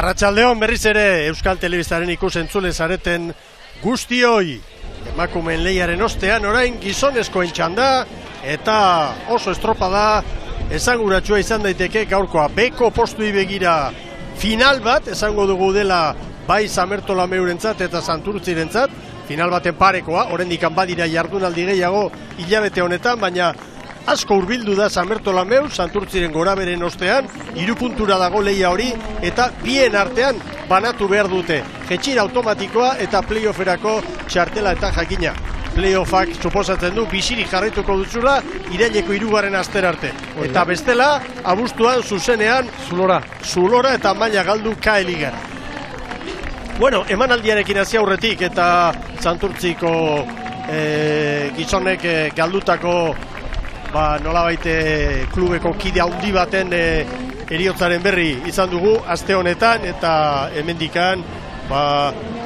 Arratsaldeon berriz ere Euskal Telebistaren ikusentzule zareten guztioi. Emakumeen lehiaren ostean orain gizonezkoen txanda eta oso estropada esanguratsua izan daiteke gaurkoa. Beko postui begira final bat esango dugu dela bai Samertolameurentzat eta Santurtzirentzat. Final baten parekoa, oraindik badira jardunaldi gehiago hilabete honetan, baina asko hurbildu da Samertolameu, Santurtziren goraberen ostean, 3 puntura dago lehia hori, eta bien artean banatu behar dute. Jetxira automatikoa eta playofferako txartela eta jakina. Playoffak suposatzen du bizirik jarraituko dutzula iraileko 3. astera arte. Eta bestela, abuztuan zuzenean Zulora eta maila galdu K-Ligan. Bueno, emanaldiarekin hasi aurretik eta Santurtziko gizonek galdutako nolabait klubeko kide handi baten heriotzaren berri izan dugu aste honetan, eta hemendikan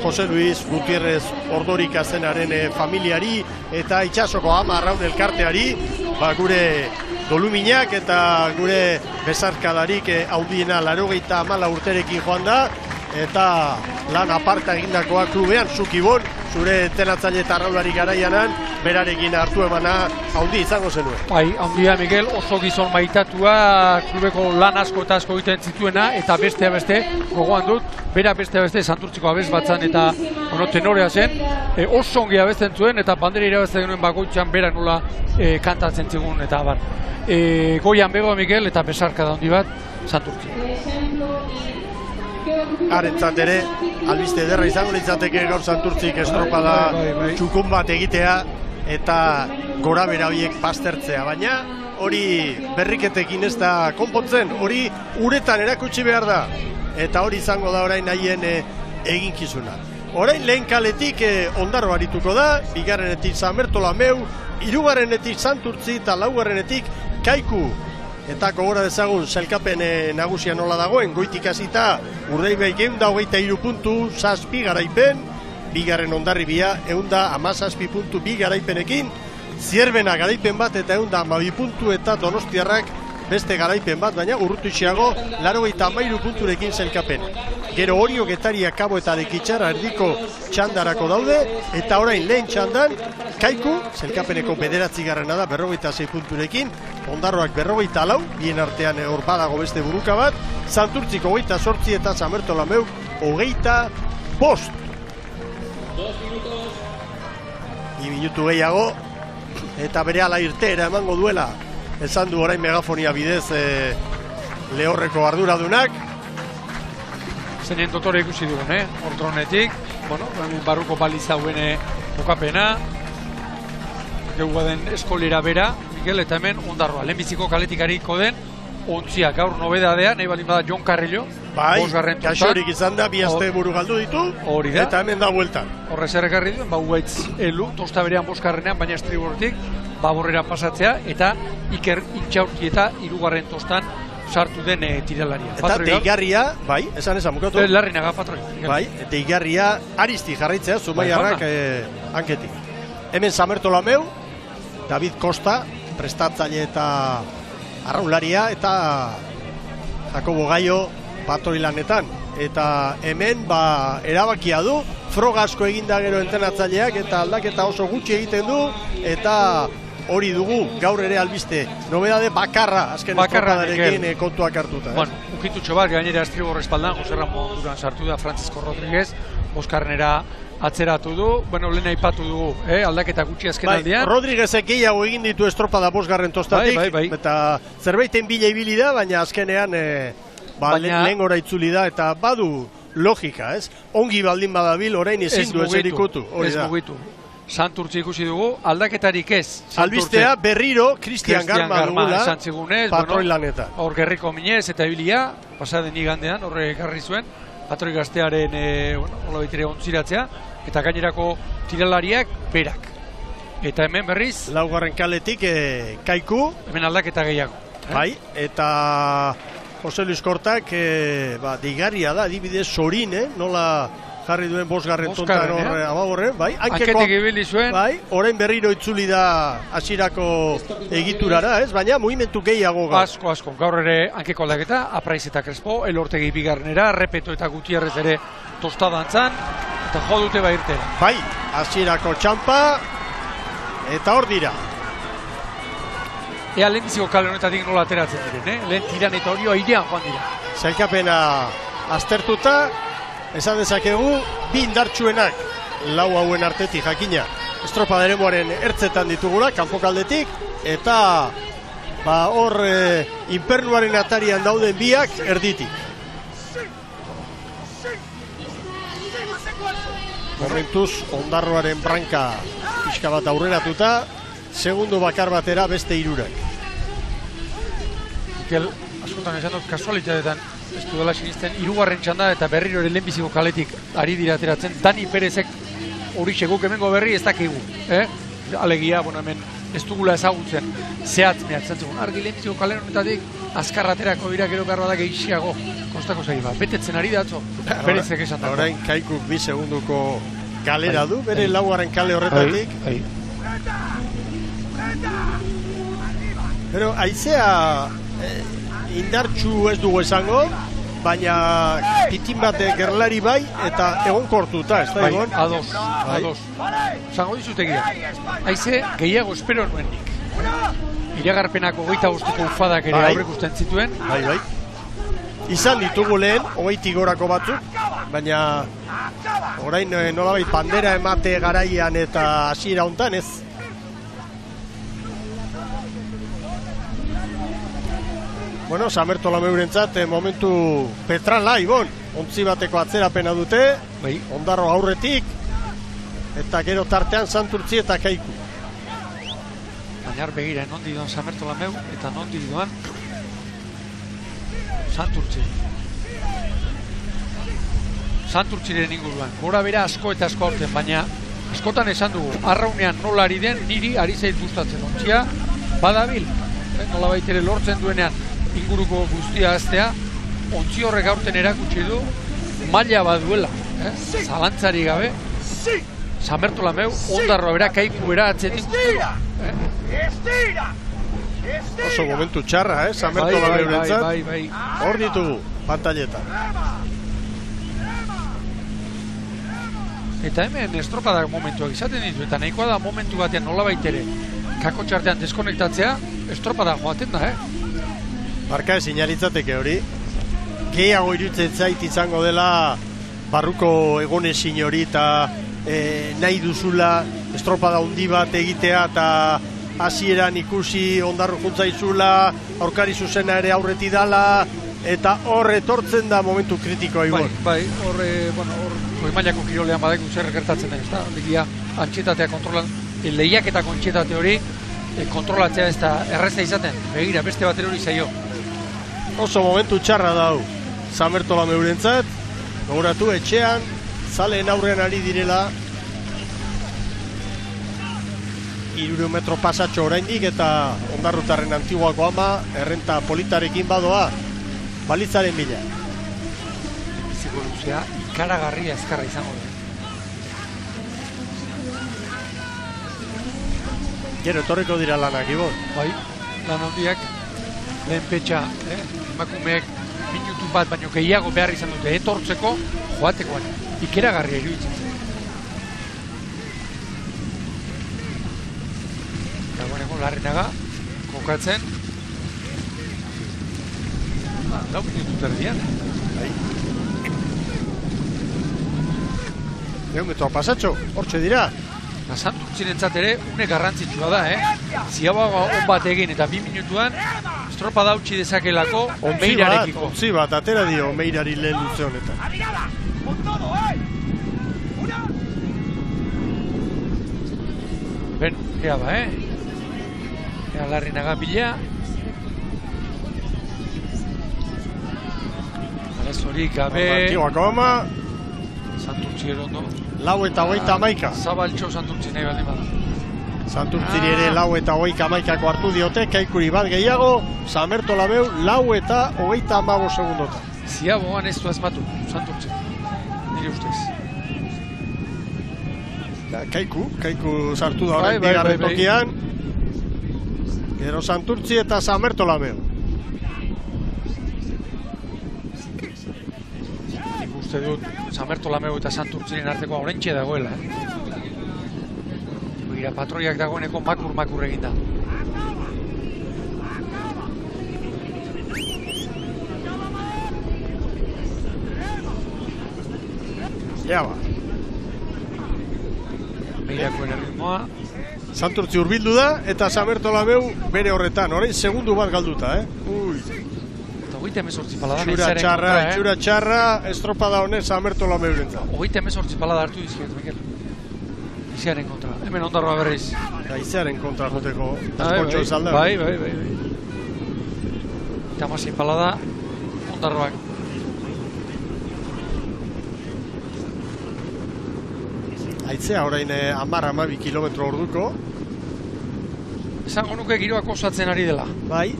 Jose Luis Gutierrez Ordorika zenaren familiari eta itsasoko ama arraun elkarteari gure doluminak eta gure besarkadarik handiena 84 urterekin joan da, eta lan aparta egindakoa klubean, Zukibon, zure tenatzaile eta arraulari garaianan, berarekin hartu emana handi izango zenuen. Bai, handia Miguel, oso gizon maitatua, klubeko lan asko eta asko egiten zituena, eta beste gogoan dut, bera beste Santurtziko abez batzan eta tenorea zen, oso ongi abesten zuen, eta bandera irabazten genuen bakoitzean bera nola kantatzen zigun, eta goian bego Miguel, eta besarka da handi bat Santurtzi. Harentzat ere, albiste ederra izango litzateke gaur Santurtzik estropada txukun bat egitea eta gora bera horiek baztertzea, baina hori berriketekin ez da konpontzen, hori uretan erakutsi behar da, eta hori izango da orain haien eginkizuna. Orain lehen kaletik Ondarro arituko da, 2. Samertolameu, 3. Santurtzi eta 4. Kaiku. Eta gogora dezagun sailkapen nagusia nola dagoen, goitik hasita Urdaibaik 123 puntu, 7 garaipen, 2. Hondarribia 117 puntu 2 garaipenekin, Zierbena garaipen bat eta 112 puntu, eta Donostiarrak beste garaipen bat, baina urrutixeago 83 punturekin sailkapen. Gero Orio, Getaria, Kabo eta Arekitxara erdiko txandarako daude, eta orain lehen txandan Kaiku, sailkapeneko 9. da 46 punturekin, Ondarroak 44, bien artean hor badago beste buruka bat, Santurtziko 28 eta Samertolameu 25. 2 minutu gehiago, eta berehala irteera emango duela, esan du orain megafonia bidez Lehorreko arduradunak. Zenien dotore ikusi dugun, Ordronetik, barruko baliza hauen kokapena, geugua den eskolera bera, Miguel, eta hemen Ondarroa. Lehenbiziko kaletik hariko den, ontzia, gaur nobedadea, nahi balin bada Jon Carrillo. Bai, kaxorik izan da, 2 aste buru galdu ditu, eta hemen da bueltan. Horrez errekarri duen, Ugaitz elu, tosta berean 5. baina estribortik, borrera pasatzea, eta Iker Intxaurki eta 3. tostan sartu den tiralaria. Eta deigarria, bai, esan mukatu? Larrinaga, patroi. Bai, deigarria Aristi jarraitzea, Zumaiarrak hanketik. Hemen Samertolameu, David Costa, prestatzaile eta arraularia, eta Jakobo Gaio patroi lanetan. Eta hemen erabakia du, froga asko eginda gero entrenatzaileak, eta aldaketa oso gutxi egiten du, eta hori dugu, gaur ere albiste, nobedade bakarra, azken estropadarekin kontuak hartuta. Bueno, ukitutxo bat, gainera estribor espaldan, Jose Ramon Duran sartu da, Francisco Rodríguez, 5. atzeratu du, lehen aipatu dugu, aldaketa gutxi azken aldean. Rodríguezek gehiago egin ditu estropada 5. tostatik, eta zerbaiten bila ibili da, baina azkenean lehen gora itzuli da, eta badu logika, ez? Ongi baldin badabil, orain ezin du ez erikutu. Ez mugitu. Santurtzi ikusi dugu, aldaketarik ez. Albistea berriro Cristian Garma dugula, patroi lanetan. Hor Gerriko Minez eta Ibilia, pasaden igandean, horre garri zuen, patroi gaztearen olabaitere ontziratzea, eta gainerako tiralariak berak. Eta hemen berriz 4. kaletik Kaiku. Hemen aldaketa gehiago. Bai, eta Jose Luis Kortak deigarria da, adibidez Sorin, nola jarri duen bosgarren tontan hor Abagorren, bai, hanketik ibili zuen. Bai, orain berriro itzuli da hasierako egiturara, ez? Baina mugimendu gehiago gaur. Asko, gaur ere hankeko aldaketa, Apraiz eta Crespo, Elortegi bigarrenera, Repeto eta Gutierrez ere tostadantzan, eta jo dute irtera. Bai, hasierako txampa, eta hor dira. Ea lehenbiziko kale honetatik nola ateratzen diren, lehen tiran eta hori airean joan dira. Zailkapena aztertuta, esan dezakegu, bi indartsuenak lau hauen artetik jakina. Estropada eremuaren ertzetan ditugula, kanpokaldetik, eta hor infernuaren atarian dauden biak erditik. Momentuz, Ondarroaren branka pixka bat aurreratuta, segundo bakar batera beste hirurak. Mikel, askotan esan dut, kasualitatetan ez du dela sinisten, hirugarren txanda eta berriro ere lehenbiziko kaletik ari dira ateratzen. Dani Perezek hori guk hemengo berri ez dakigu. Alegia, hemen ez dugula ezagutzen zehatz mehatzen zegoen. Argi lehenbiziko kale honetatik azkarraterako dira gero garra da gehiago kostako zaila bat. Betetzen ari datzo, Perezek esan dago. Orain Kaikuk 2 segunduko kalera du, bere laugarren kale horretatik. Pero haizea indartsu ez dugu esango, baina pitin bat gerlari bai eta egonkortuta, ez da egon? Ados. Zango dizutegia. Haize gehiago espero nuenik. Iragarpenako 25ko ufadak ere aurrek usten zituen. Bai. Izan ditugu lehen, 20 gorako batzuk, baina orain nolabait bandera emate garaian eta hasiera hontan ez. Bueno, Samertolameurentzat momentu petrala, Ibon, ontzi bateko atzerapena dute, Ondarro aurretik, eta gero tartean Santurtzi eta Kaiku. Baina begira, nondi doan Samertolameu eta nondi doan Santurtzi. Santurtziren inguruan, gora bera asko eta asko aurten, baina askotan esan dugu, arraunean nola ari den, niri ari zait gustatzen ontzia, badabil, nola baitere lortzen duenean, inguruko guztia aztea, ontzi horrek aurten erakutsi du, maila bat duela, zalantzari gabe, Samertolameu, Ondarroa bera, Kaiku bera, atzetik. Oso momentu txarra, Samertolameurentzat. Bai. Hor ditugu, pantailetan. Eta hemen estropadak momentuak izaten ditu, eta nahikoa da momentu batean nola baitere, kako txartean deskonektatzea, estropada joaten da, Barka ezin alitzateke hori. Gehiago iruditzen zait izango dela barruko egonezin hori eta nahi duzula estropada handi bat egitea eta hasieran ikusi Ondarro juntzaizula, aurkari zuzena ere aurreti dala eta hor etortzen da momentu kritikoa Ibon. Bai, hor goimailako kirolean badaiku zer gertatzen den, ezta? Legia antxetatea kontrolan, lehiaketako antxetate hori kontrolatzea ez da erreza izaten. Begira, beste batera hori zaio. Oso momentu txarra da hau Samertolameurentzat, gogoratu etxean, zaleen aurrean ari direla 300 metro pasatxo oraindik eta Ondarrutarren antiguako ama errenta politarekin badoa balitzaren bila. Biziko luzea ikaragarria ezkarra izango da. Gero etorriko dira lanak, Ibon. Bai, lan handiak lehen petxa, emakumeek minutu bat baino gehiago behar izan dute etortzeko joatekoan. Ikeragarria iruditzen zen. Dagoeneko Larrinaga kokatzen. 4 minutu terdian. Bai. 100 metro pasatxo, hortxe dira. Santurtzirentzat ere une garrantzitsua da, Ziabago on bat egin eta 2 minutuan estropada utzi dezakelako Meirarekiko. Ontzi bat, atera dio Meirari lehen luze honetan. Ben, ea ba, Ea Larrinaga bila. Arazorik gabe. Antiguako ama. Santurtzi erondo. 4:21. Zabaltxo Santurtzi nahi baldin bada. Santurtziri ere 4:21 hartu diote, Kaikuri bat gehiago, Samertolameu 4:35 segundotan. Ziaboan ez du asmatu, Santurtzi, nire ustez. Kaiku sartu da horren bigarren tokian. Gero Santurtzi eta San Bertolameu. Nik uste dut San Bertolameu eta Santurtziren artekoa orentxe dagoela. Begira, patroiak dagoeneko makur eginda. Jaba. Beirakoen erritmoa. Santurtzi hurbildu da eta San Bertolameu bere horretan. Orain segundu bat galduta, Ui. Eta 38 palada. Itxura txarra, estropada honen San Bertolameu rentzat. 38 palada hartu dizkiet, Mikel. Iziaren kontra. Hemen ondarroa berriz. Iziaren kontra joteko askotxo ezalda. Bai. Eta 16 palada ondarroak. Aitzea orain 10-12 kilometro orduko. Esango nuke giroak osatzen ari dela. Bai,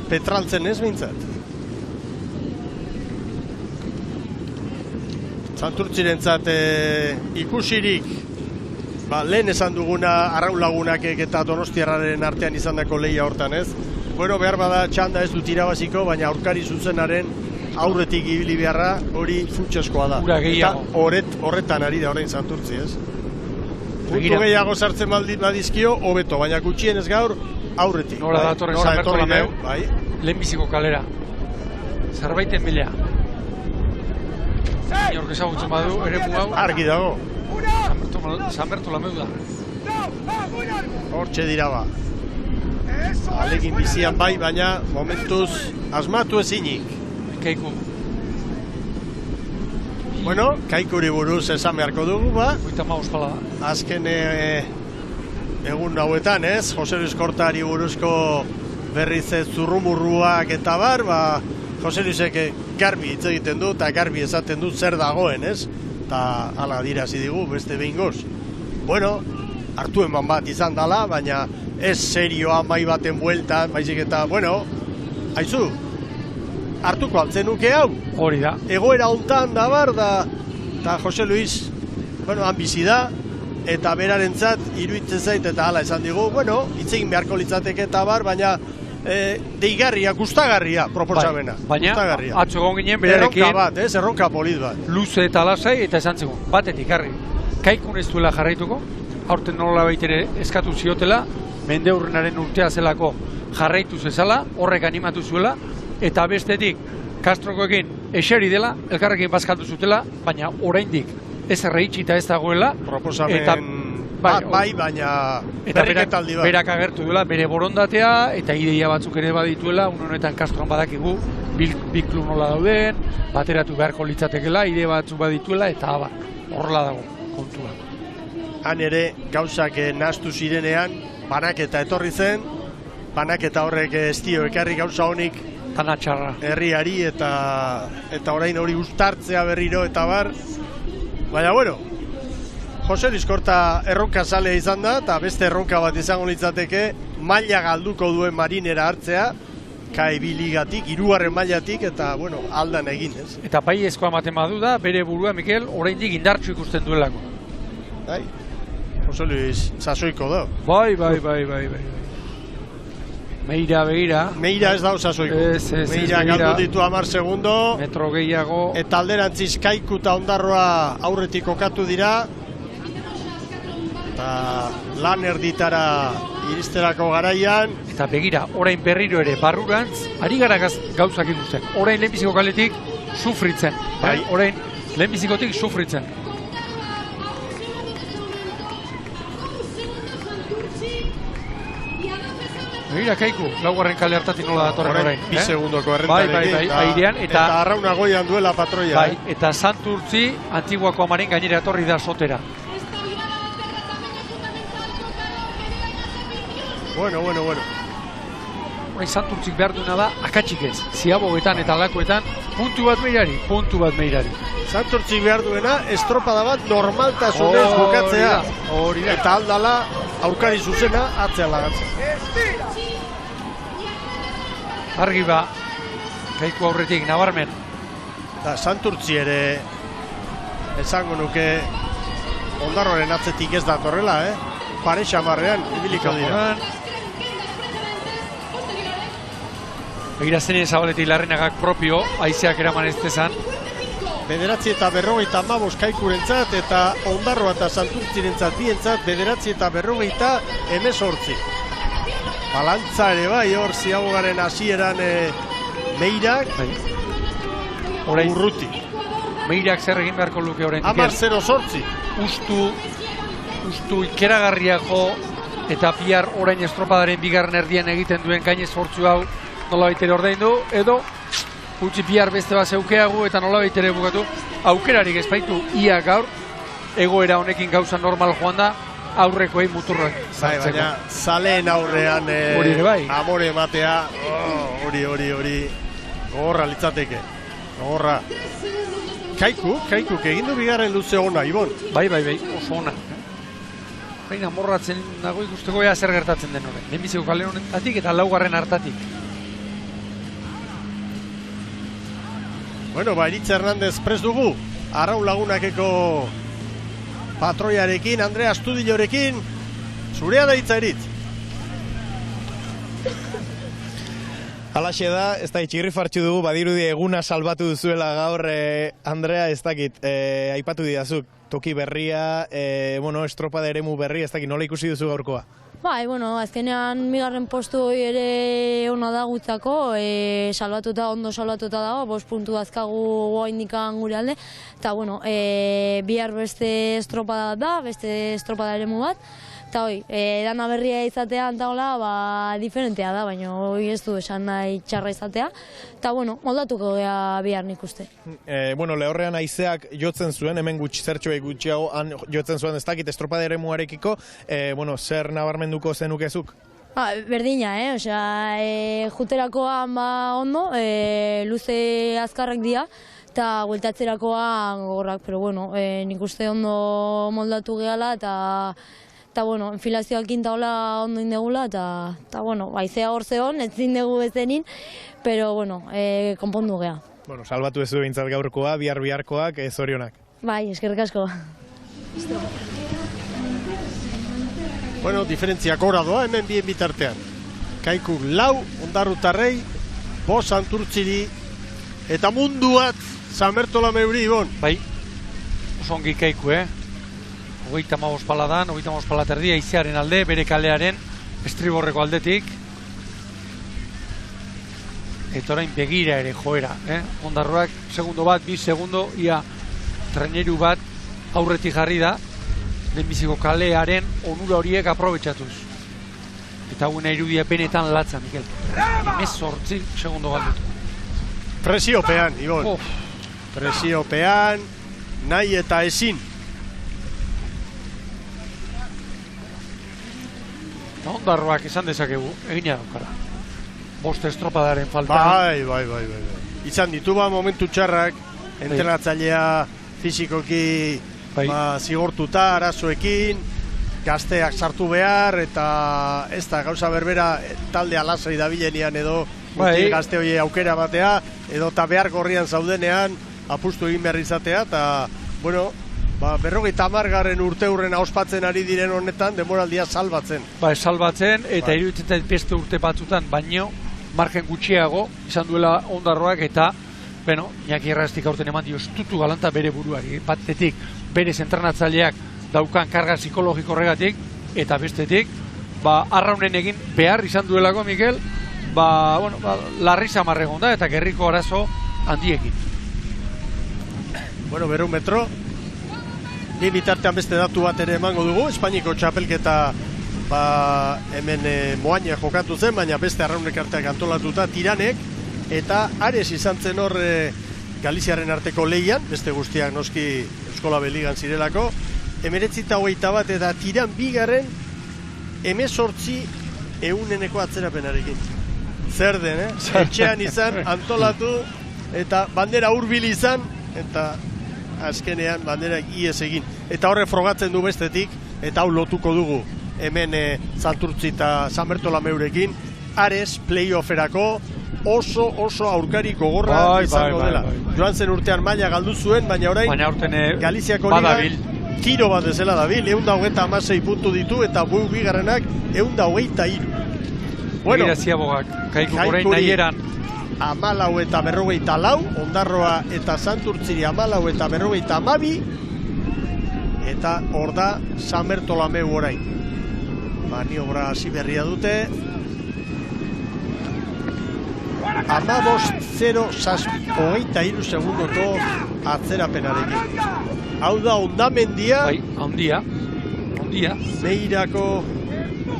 petraltzen ez bintzat. Santurtzirentzat ikusirik, lehen esan duguna Arraun Lagunak eta Donostiarraren artean izandako lehia hortan ez. Bueno, behar bada txanda ez dut irabaziko, baina aurkari zuzenaren aurretik ibili beharra hori funtseskoa da. Eta horretan ari da orain Santurtzi ez. Puntu gehiago sartzen badizkio, hobeto, baina gutxienez gaur aurretik. Nora datorren San Bertolameu, lehenbiziko kalera. Zerbaiten bila. Inork ezagutzen badu, ere hau. Argi dago. San Bertolameu da. Hortxe dira ba. Alegin bizian bai, baina momentuz asmatu ezinik. Kaiku. Bueno, Kaikuri buruz esan beharko dugu, ba. Azken egun hauetan, ez? Jose Luis Kortari buruzko berriz zurrumurruak eta bar, Jose Luisek garbi hitz egiten du, eta garbi esaten du zer dagoen, ez? Eta hala dirazi digu, beste behingoz. Bueno, hartu eman bat izan dela, baina ez serioa mai baten bueltan, baizik eta, bueno, haizu, hartuko altzen nuke hau. Hori da. Egoera hontan da bar da, eta Jose Luis, bueno, han bizi da, eta berarentzat iruditzen zait eta hala esan digu, bueno, hitzegin beharko litzateke eta bar, baina deigarria, gustagarria proposamena. Baina, atzo egon ginen berarekin. Erronka bat, erronka polit bat. Luze eta lasai, eta esan zegoen, batetik, harri. Kaikun ez duela jarraituko, aurten nola baitere eskatu ziotela, Mendeurrenaren urtea zelako jarraitu zezala, horrek animatu zuela, eta bestetik, Castrokoekin eseri dela, elkarrekin bazkaldu zutela, baina oraindik ez erreitxita ez dagoela. Proposamen bai, baina berriketaldi bat. Berak agertu duela, bere borondatea, eta ideia batzuk ere badituela, honetan Castron badakigu, bi klub nola dauden, bateratu beharko litzatekela, ide batzuk badituela, eta horrela dago kontua. Han ere, gauzak nahastu zirenean, banaketa etorri zen, banaketa horrek ez dio ekarri gauza honik tanatxarra herriari eta orain hori uztartzea berriro eta bar. Baina, bueno, Jose Luis Korta erronka zalea izan da, eta beste erronka bat izango litzateke, maila galduko duen Marinera hartzea, K2 ligatik, 3. mailatik, eta, bueno, aldan egin, ez? Eta baiezkoa ematen badu da, bere burua, Mikel, oraindik indartsu ikusten duelako. Bai, Jose Luis sasoiko da. Bai. Meira, begira. Meira ez da sasoiko. Meira galdu ditu 10 segundo. Metro gehiago. Eta alderantziz Kaiku eta Ondarroa aurretik kokatu dira. Eta lan erditara iristerako garaian. Eta begira, orain berriro ere barrurantz, ari gara gauzak ikusten. Orain lehenbiziko kaletik sufritzen. Bai? Orain lehenbizikotik sufritzen. Begira, Kaiku, laugarren kale hartatik nola datorren orain. 2 segundoko errentarekin. Bai, airean. Eta Arrauna goian duela patroia. Bai, eta Santurtzi, Antiguako Amarin gainera etorri da sotera. Bueno. Orain Santurtzik behar duena da, akatsik ez. Ziabogetan eta lakoetan, puntu bat meirari. Santurtzik behar duena, estropada bat normaltasunez bukatzea. Hori da. Eta aldala, aurkari zuzena, atzea lagatzea. Argi ba, Kaiku aurretik, nabarmen. Santurtzi ere, esango nuke, Ondarroaren atzetik ez datorrela, pare xamarrean, ibiliko dira. Begira zenien Zabaletik Larrinagak propio, haizeak eraman ez dezan. 9:55 Kaikurentzat eta Ondarroa eta Santurtzirentzat bientzat 9:58. Balantza ere bai, hor ziagogaren hasieran Meirak, orain Urruti. Meirak zer egin beharko luke orain. 10:08. Ustu ikeragarria jo eta bihar orain estropadaren bigarren erdian egiten duen gain esfortzu hau nolabait ere ordaindu edo utzi bihar beste bat zeukeagu eta nolabait ere bukatu. Aukerarik ez baitu ia gaur egoera honekin gauza normal joan da aurrekoei muturrak. Baina zaleen aurrean hori ere bai. Amore ematea, hori gogorra litzateke. Gogorra. Kaikuk egin du bigarren luze ona, Ibon. Bai, oso ona. Baina morratzen nago ikusteko ea zer gertatzen den horren. Lehenbiziko kale honetatik eta laugarren hartatik. Bueno, Iritz Hernandez prest dugu. Arraun Lagunakeko patroiarekin, Andrea Astudillorekin. Zurea da hitza, Iritz. Halaxe da, ez da itxirri fartxu dugu, badirudi eguna salbatu duzuela gaur, Andrea, ez dakit, aipatu didazuk, toki berria, estropada eremu berria, ez dakit, nola ikusi duzu gaurkoa? Bai, azkenean bigarren postu ere ona da gutzako, ondo salbatuta dago, 5 puntu azkagu oraindikan gure alde, eta bihar beste estropada da, beste estropada eremu bat, eta dana berria izatea antagola, diferentea da, baina hoi ez du esan nahi txarra izatea, eta moldatuko gea bihar nik uste. Lehorrean haizeak jotzen zuen, hemen zertxoek gutxiago jotzen zuen ez dakit estropada eremuarekiko, zer nabarmenduko zenukezuk? Berdina, juterakoan ondo, luze azkarrak dira, eta bueltatzerakoan gogorrak, pero nik uste ondo moldatu gehala, eta enfilazioak intagola ondo indegula, eta haizea hor zehon, ez zindegu bezenin, pero konpondu geha. Salbatu ez du bintzat gaurkoa, biharkoak, zorionak. Bai, eskerrik asko. Diferentziak gora doa, hemen bien bitartean. Kaikuk 4, Ondarrutarrei, 5 Santurtziri, eta mundu bat San Bertolomeuri, Ibon. Bai, oso ongi Kaiku, 35 paladan, 35 palaterdi, haizearen alde, bere kalearen, estriborreko aldetik. Eta orain begira ere joera, Ondarroak segundo bat, 2 segundo, ia traineru bat aurretik jarri da, lehenbiziko kalearen onura horiek aprobetxatuz. Eta hauen irudia benetan latza, Mikel. 18 segundo galdutu. Presiopean, Ibon. Presiopean, nahi eta ezin. Eta Ondarroak esan dezakegu, egina daukara. 5 estropadaren falta. Bai. Izan ditu momentu txarrak, entrenatzailea fizikoki zigortuta, arazoekin, gazteak sartu behar, eta ez da gauza berbera talde alasai dabilenian edo gazte hori aukera batea, edo eta behar gorrian zaudenean apustu egin behar izatea, eta, 50. urte hurrena ospatzen ari diren honetan, demoraldia salbatzen. Salbatzen, eta iruditzen beste urte batzutan, baino, margen gutxiago, izan duela Ondarroak, eta, Iñaki Erraztik aurten eman dio estutu galanta bere buruari, batetik, bere entrenatzaileak daukan karga psikologiko horregatik, eta bestetik, arraunen egin behar izan duelako, Mikel, larri zamarregon da, eta gerriko arazo handiekin. 100 metro, bi bitartean beste datu bat ere emango dugu, Espainiko txapelketa hemen Moaina jokatu zen, baina beste arraunek arteak antolatuta Tiranek, eta Ares izan zen hor Galiziaren arteko lehian, beste guztiak noski Eskola Beligan zirelako, 19:21 eta Tiran bigarren 18% atzerapenarekin. Zer den, etxean izan, antolatu, eta bandera hurbil izan, eta azkenean bandera ies egin. Eta horre frogatzen du bestetik, eta hau lotuko dugu hemen Santurtzi eta San Bertolomeurekin, Ares playofferako oso aurkari gogorra izango dela. Joan zen urtean maila galdu zuen, baina orain Galiziako ligan tiro bat ezela dabil, 126 puntu ditu eta bu bigarrenak 123. Bueno, Begira ziabogak, Kaiku orain nahieran. 14 eta 44, Ondarroa eta Santurtziri 14 eta 52, eta hor da San Bertolomeu orain. Maniobra hasi berria dute. 15-0-23 segundoko atzerapenarekin. Hau da ondamendia, Bai, handia. Beirako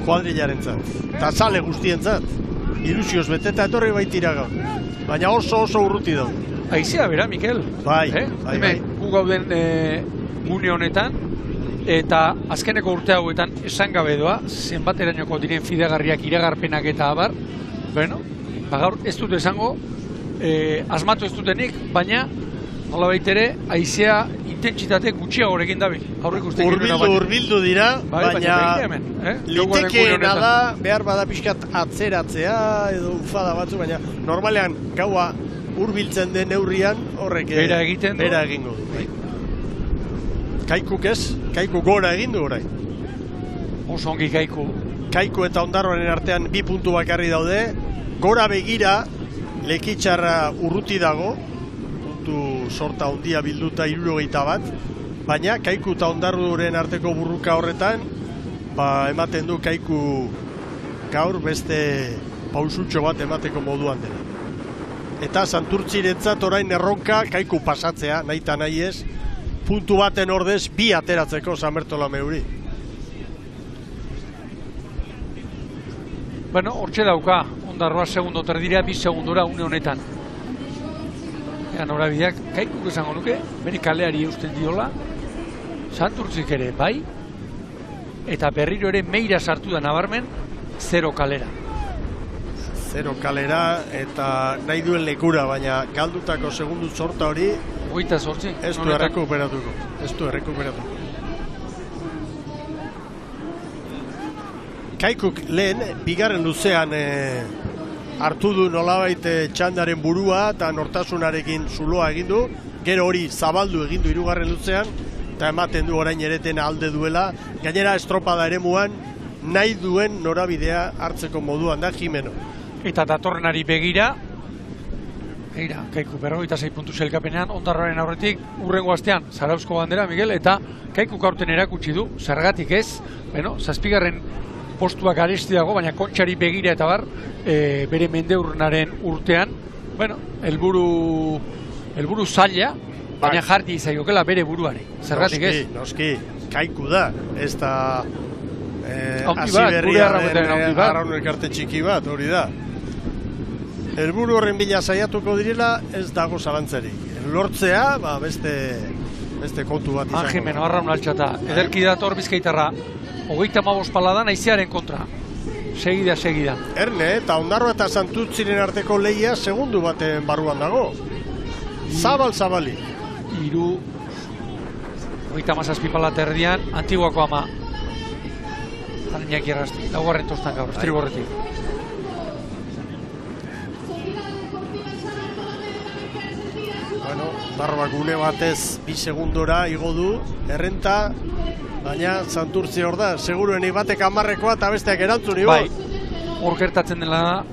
kuadrilarentzat. Eta zale guztientzat. Ilusioz beteta etorri baitira gaur. Baina oso urruti dago. Aizea bera, Mikel. Bai. Hemen, gu gauden gune honetan, eta azkeneko urte hauetan esan gabe doa, zenbaterainoko diren fidagarriak iragarpenak eta abar, bueno, gaur ez dut esango, asmatu ez dutenik, baina nolabait ere, aizea intentsitate gutxiagorekin dabil. Urbildu dira, baina litekeena da, behar bada pixkat atzeratzea edo ufada batzu, baina normalean gaua hurbiltzen den neurrian horrek bera egingo du. Kaikuk ez, Kaiku gora egin du orain. Oso ongi Kaiku. Kaiku eta Ondarroaren artean 2 puntu bakarri daude, gora begira Lekitxarra urruti dago, puntu sorta handia bilduta 71, baina Kaiku eta Ondarroaren arteko burruka horretan, ematen du Kaiku gaur beste pausutxo bat emateko moduan dela. Eta Santurtzirentzat orain erronka Kaiku pasatzea, nahi eta nahi ez, puntu baten ordez 2 ateratzeko San Bertolomeuri. Bueno, hortxe dauka, Ondarroa segundo terdira, 2 segundora une honetan. Egan horabideak, Kaikuk esango nuke, bere kaleari eusten diola, Santurtzik ere, bai, eta berriro ere Meira sartu da nabarmen, 0 kalera. 0 kalera eta nahi duen lekura, baina galdutako segundu sorta hori 28. Ez du errekuperatuko. Kaikuk lehen, bigarren luzean hartu du nolabait txandaren burua eta nortasunarekin zuloa egin du, gero hori zabaldu egin du 3. luzean, eta ematen du orain ereten alde duela, gainera estropada eremuan nahi duen norabidea hartzeko moduan da Jimeno. Eta datorrenari begira, Kaiku 46 puntu sailkapenean, Ondarroaren aurretik urrengo astean Zarauzko bandera, Miguel, eta Kaikuk aurten erakutsi du, zergatik ez, bueno, 7. postuak aresti dago, baina Kontxari begira eta bar, bere mendeurrenaren urtean, bueno, helburu zaila, baina jarti izaiokela bere buruari, zergatik ez. Noski, Kaiku da, ez da hasi berriaren arraun elkarte txiki bat, hori da. Helburu horren bila saiatuko direla, ez dago zalantzarik. Lortzea, beste kontu bat izango. Jimeno, arraun altxata, ederki dator Bizkaitarra, 35 paladan aizearen kontra. Segida. Erne, eta Ondarroa eta Santurtziren arteko lehia segundu baten barruan dago. Zabali. 37 palat erdian, Antiguako ama. Janinak irrazti, laugarren tostan gaur, estriborretik. Ondarroa gune batez 2 segundora igo du, errenta, baina Santurtzi hor da, seguruenik batek 10-ekoa eta besteak erantzun igo. Bai, hor gertatzen dela da,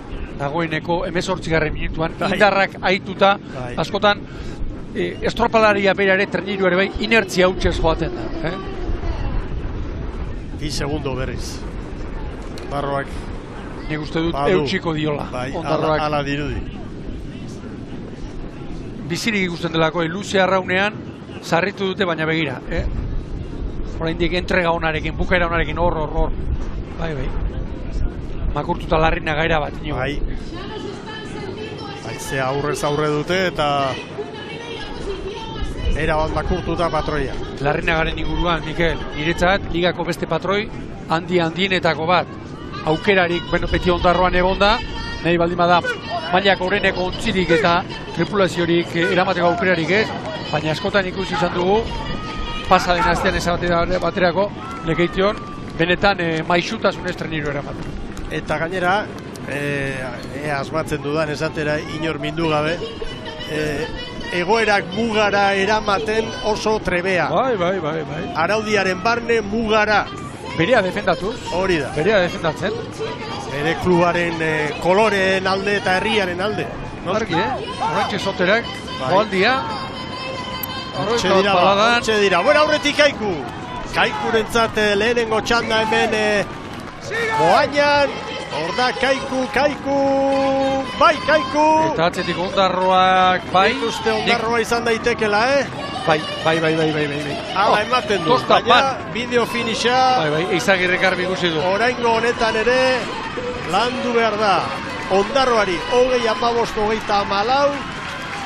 dagoeneko 18. minutuan, indarrak aituta, askotan, estropalaria bera ere, treniru ere bai, inertzia hutxez joaten da. 2 segundo berriz. Ondarroak nik uste dut eutxiko diola. Ondarroak ala dirudi. Bizirik ikusten delako, luze arraunean sarritu dute, baina begira. Oraindik entrega honarekin, bukaera honarekin, hor. Bai. Makurtuta larrina gaira bat. Bai. Ze aurrez aurre dute eta era bat makurtuta patroia. Larrina garen inguruan, Mikel, niretzat ligako beste patroi handienetako bat. Aukerarik, beti Ondarroan egonda, nahi baldin bada mailak horreneko ontzirik eta tripulaziorik eramateko aukerarik ez, baina askotan ikusi izan dugu, pasaden astean ez baterako, Lekeition, benetan maixutasunez treniru eramaten. Eta gainera, asmatzen dudan esatera inor mindu gabe, egoerak mugara eramaten oso trebea. Bai. Araudiaren barne mugara. Berea defendatuz. Hori da. Berea defendatzen. Bere klubaren koloreen alde eta herriaren alde. Argi, horretxe soterak, goaldia. Hortxe dira. Bueno, aurretik Kaiku. Kaikurentzat lehenengo txanda hemen Moañan. Hor da Kaiku. Bai, Kaiku. Eta atzetik ondarroak, bai. Nik uste ondarroa izan daitekela, Bai. Hala ematen du, baina bideo finisha. Bai, Eizagirre garbi ikusi du. Oraingo honetan ere landu behar da. Ondarroari 25-24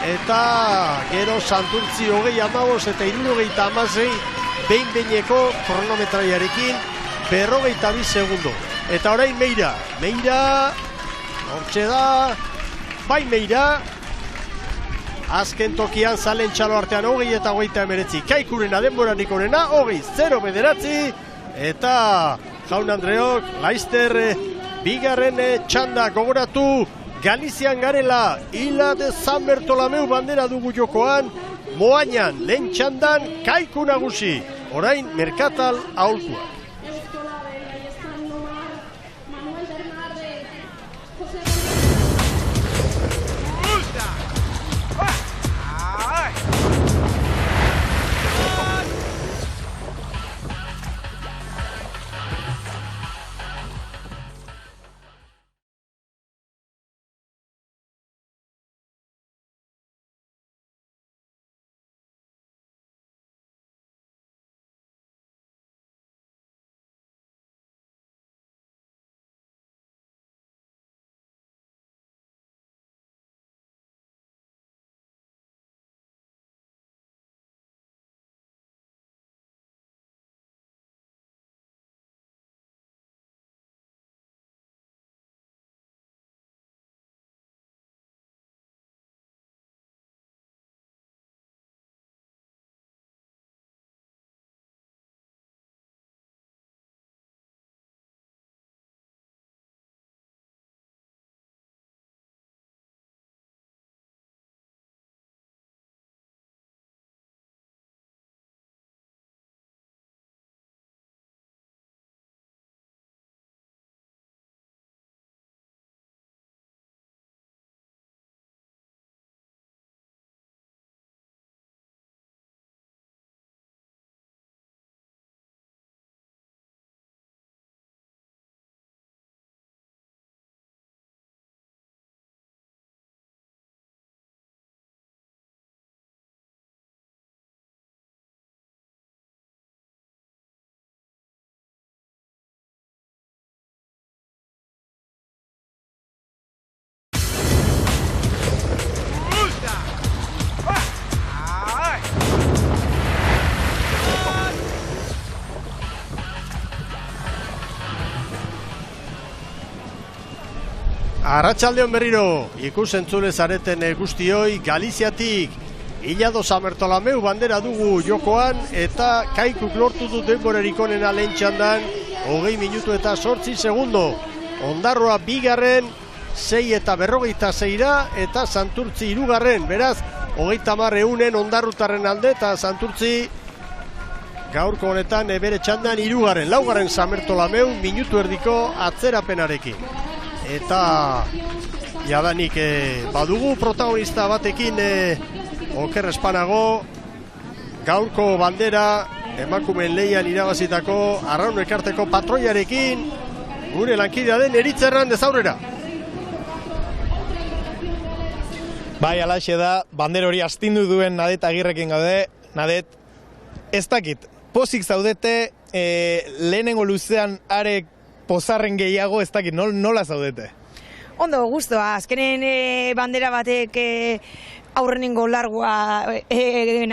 eta gero Santurtzi 25 eta 76 behin-behineko kronometraiarekin 42 segundo. Eta orain Meira, hortxe da, bai Meira, azken tokian zalen txalo artean 20 eta 29, Kaikurena denborarik onena, 20-0 eta Jaun Andreok, Laister, bigarren txanda gogoratu, Galizian garela, Ila de San Bertolomeu bandera dugu jokoan, Moañan, lehen txandan, Kaiku nagusi, orain Merkatal aholkuak. Arratsaldeon berriro, ikusentzule zareten guztioi, Galiziatik, Ila de San Bertolomeu bandera dugu jokoan, eta Kaikuk lortu du denborarik onena lehen txandan, 20 minutu eta 8 segundo. Ondarroa bigarren, 6 eta 46 eta Santurtzi hirugarren, beraz, 30 ondarrutarren alde, eta Santurtzi gaurko honetan bere txandan hirugarren, laugarren San Bertolomeu minutu erdiko atzerapenarekin. Eta jadanik badugu protagonista batekin oker espanago, gaurko bandera emakumeen lehian irabazitako Arraun Elkarteko patroiarekin, gure lankidea den Eritz Hernandez aurrera. Bai, alaxe da, bandera hori astindu duen Nadet Agirrekin gaude. Nadet, ez dakit, pozik zaudete, lehenengo luzean are pozarren gehiago, ez dakit, nola zaudete? Ondo, guztua, azkenen bandera batek aurrenengo largoa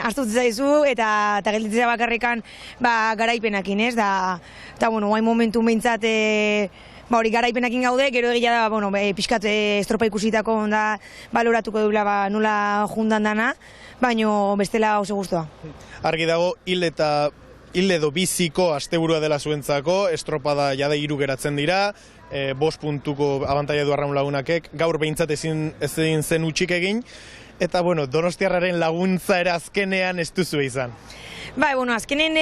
astutzen zaizu, eta gelditzea bakarrikan garaipenakin, ez? Eta, bueno, guain momentu behintzat hori garaipenakin gaude, gero egia da, pixkat estropa ikusitako onda baloratuko dugula nola jundan dana, baino bestela oso guztua. Argi dago, hil edo biziko asteburua dela zuentzako, estropada jade 3 geratzen dira, 5 puntuko abantaia du Arraun Lagunakek, gaur behintzat ezin zen utxik egin. eta bueno, Donostiarraren laguntza ere azkenean ez duzu izan. Bai, bueno, azkenen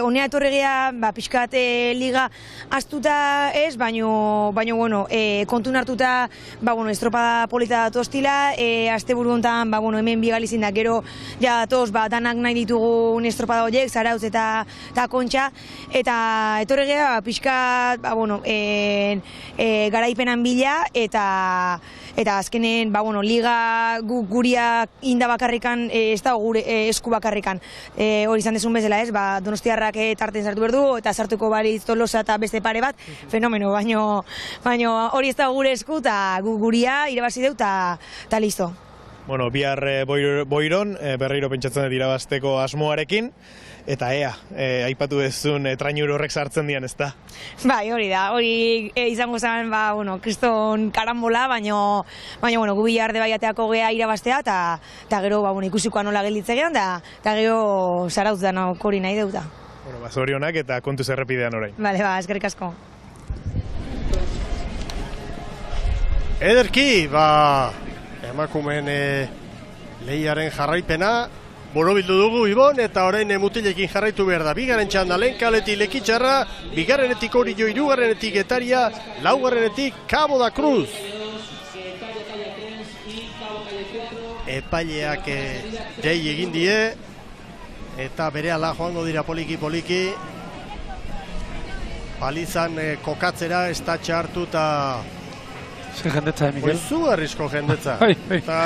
honea etorregia, pixkat liga astuta ez, baino bueno, kontun hartuta, estropada polita datu hostila, asteburu hontan, hemen bigalizin da, gero, ja datoz, danak nahi ditugu estropada horiek, Zarautz eta Kontxa, eta etorregia, pixkat, garaipenan bila, eta azkenen, liga guria inda bakarrikan, ez da gure esku bakarrikan. Hori izan desun bezala ez, Donostiarrak tarten sartu behar du, eta sartuko balitz Tolosa eta beste pare bat, fenomeno, baino hori ez da gure esku, eta guria irabazi deu, eta listo. Bueno, bihar Boiron, berriro pentsatzen dut irabazteko asmoarekin, eta aipatu dezun trainur horrek sartzen dian, ez da? Bai, hori da, hori izango zen, kriston karambola, baina, gu bihar de baiateako gea irabaztea, eta gero, ikusikoa nola gelditzegean, eta gero Zarautz danok hori nahi deuta. Bueno, zorionak eta kontuz errepidean orain. Bale, eskerrik asko. Ederki, emakumeen lehiaren jarraipena borobildu dugu Ibon, eta orain mutilekin jarraitu behar da. Bigarren txanda lehen kaletik Lekitxarra, bigarrenetik Orio, hirugarrenetik Getaria, laugarrenetik Cabo da Cruz. Epaileak dei egin die, eta berehala joango dira poliki. Palizan kokatzera, ez da txartu eta... Zer jendetza, Miguel? Zugarrizko jendetza. Eta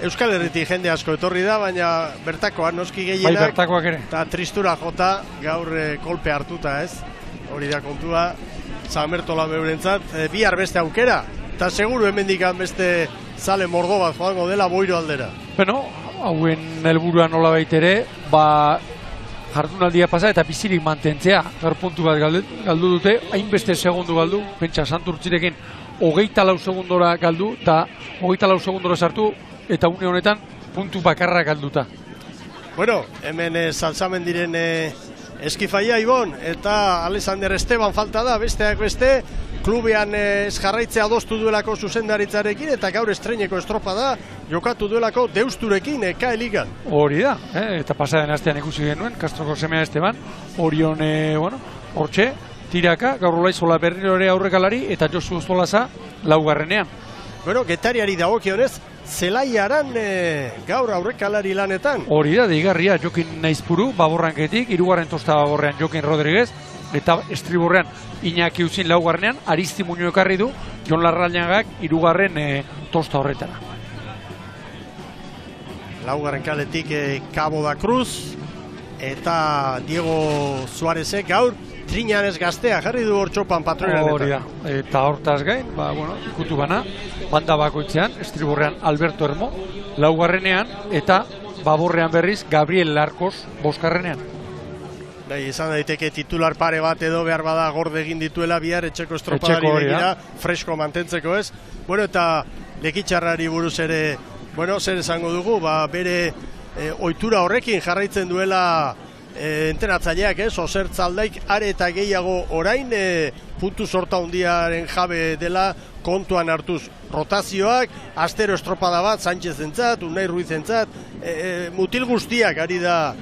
Euskal Herritik jende asko etorri da, baina bertakoa noski gehienak. Bai, bertakoak ere. Eta tristura jota, gaur kolpe hartuta ez. Hori da kontua, Zamertola beurentzat, bihar beste aukera. Eta seguru hemendikan beste zale mordo bat joango dela Boiro aldera. Bueno, hauen helburua nola baitere, jardunaldia pasa eta bizirik mantentzea. Gaur puntu bat galdu dute, hainbeste segundu galdu, pentsa Santurtzirekin 24 segundora galdu, eta 24 segundora sartu, eta une honetan puntu bakarra galduta. Bueno, hemen saltzamen diren eskifaia Ibon, eta Alexander Esteban falta da, besteak beste, klubean ez jarraitzea adostu duelako zuzendaritzarekin, eta gaur estreineko estropa da, jokatu duelako Deusturekin, KA Ligan. Hori da, eta pasaden astean ikusi genuen, Castroko semea Esteban, Orion, hortxe, tiraka, gaur Olaizola berriro ere aurrekalari, eta Josu Ostolaza laugarrenean. Bueno, Getariari dagokionez, Zelaiaran gaur aurrekalari lanetan. Hori da, deigarria, Jokin Naizpuru, baborranketik, hirugarren tosta baborrean Jokin Rodriguez, eta estriborrean Iñaki Uzin laugarrenean, Aristi Muño ekarri du, Jon Larrañagak hirugarren tosta horretara. Laugarren kaletik Cabo da Cruz, eta Diego Suárezek gaur Triñanes gaztea jarri du hortxopan patroianetan. Hori da, eta hortaz gain, ikutu bana, banda bakoitzean, estriborrean Alberto Hermo, laugarrenean, eta baborrean berriz Gabriel Larkos bosgarrenean. Izan daiteke titular pare bat edo behar bada gorde egin dituela bihar etxeko estropadari begira, fresko mantentzeko ez. Bueno, eta Lekitxarrari buruz ere, zer esango dugu, bere ohitura horrekin jarraitzen duela entenatzaileak ez, Osertzaldaik are eta gehiago orain puntu sorta hundiaren jabe dela kontuan hartuz rotazioak, astero estropada bat, Sánchez-entzat, Unai Ruiz-entzat, mutil guztiak ari da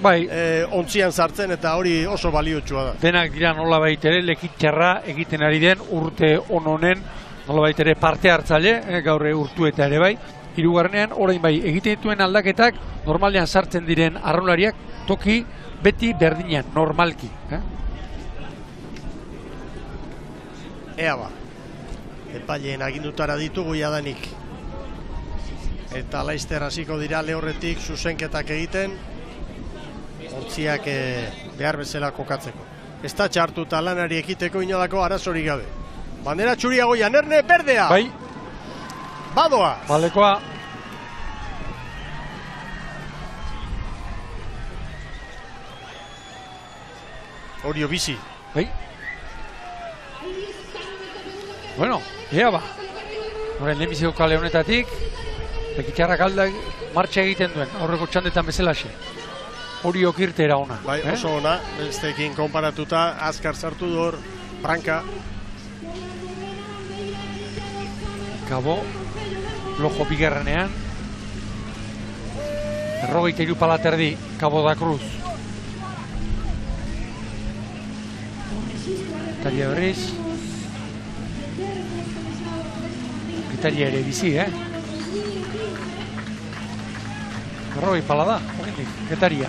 ontzian sartzen eta hori oso baliotsua da. Denak dira nola baitere Lekitxarra egiten ari den urte honen nola baitere parte hartzaile, gaur urtu eta ere bai, hirugarrenean orain bai egiten dituen aldaketak normalean sartzen diren arraunlariak toki beti berdinean, normalki. Ea epaileen agindutara ditugu jadanik. Eta Laizter hasiko dira lehorretik zuzenketak egiten, ontziak behar bezala kokatzeko. Ez da txartuta lanari ekiteko inolako arazorik gabe. Bandera txuriago Janerne, berdea! Bai. Badoa! Balekoa. Orio bizi. Bai. Bueno, ea Horen lehenbiziko kale honetatik, Lekitxarrak aldak martxa egiten duen, aurreko txandetan bezalaxe. Hori okirtera ona. Bai, oso ona, besteekin konparatuta, azkar sartu dor, Branka. Cabo, Lojo bigarrenean, berrogeita 3 palaterdi Cabo da Cruz. Getaria berriz. Getaria ere bizi, berrogei pala da, Getaria.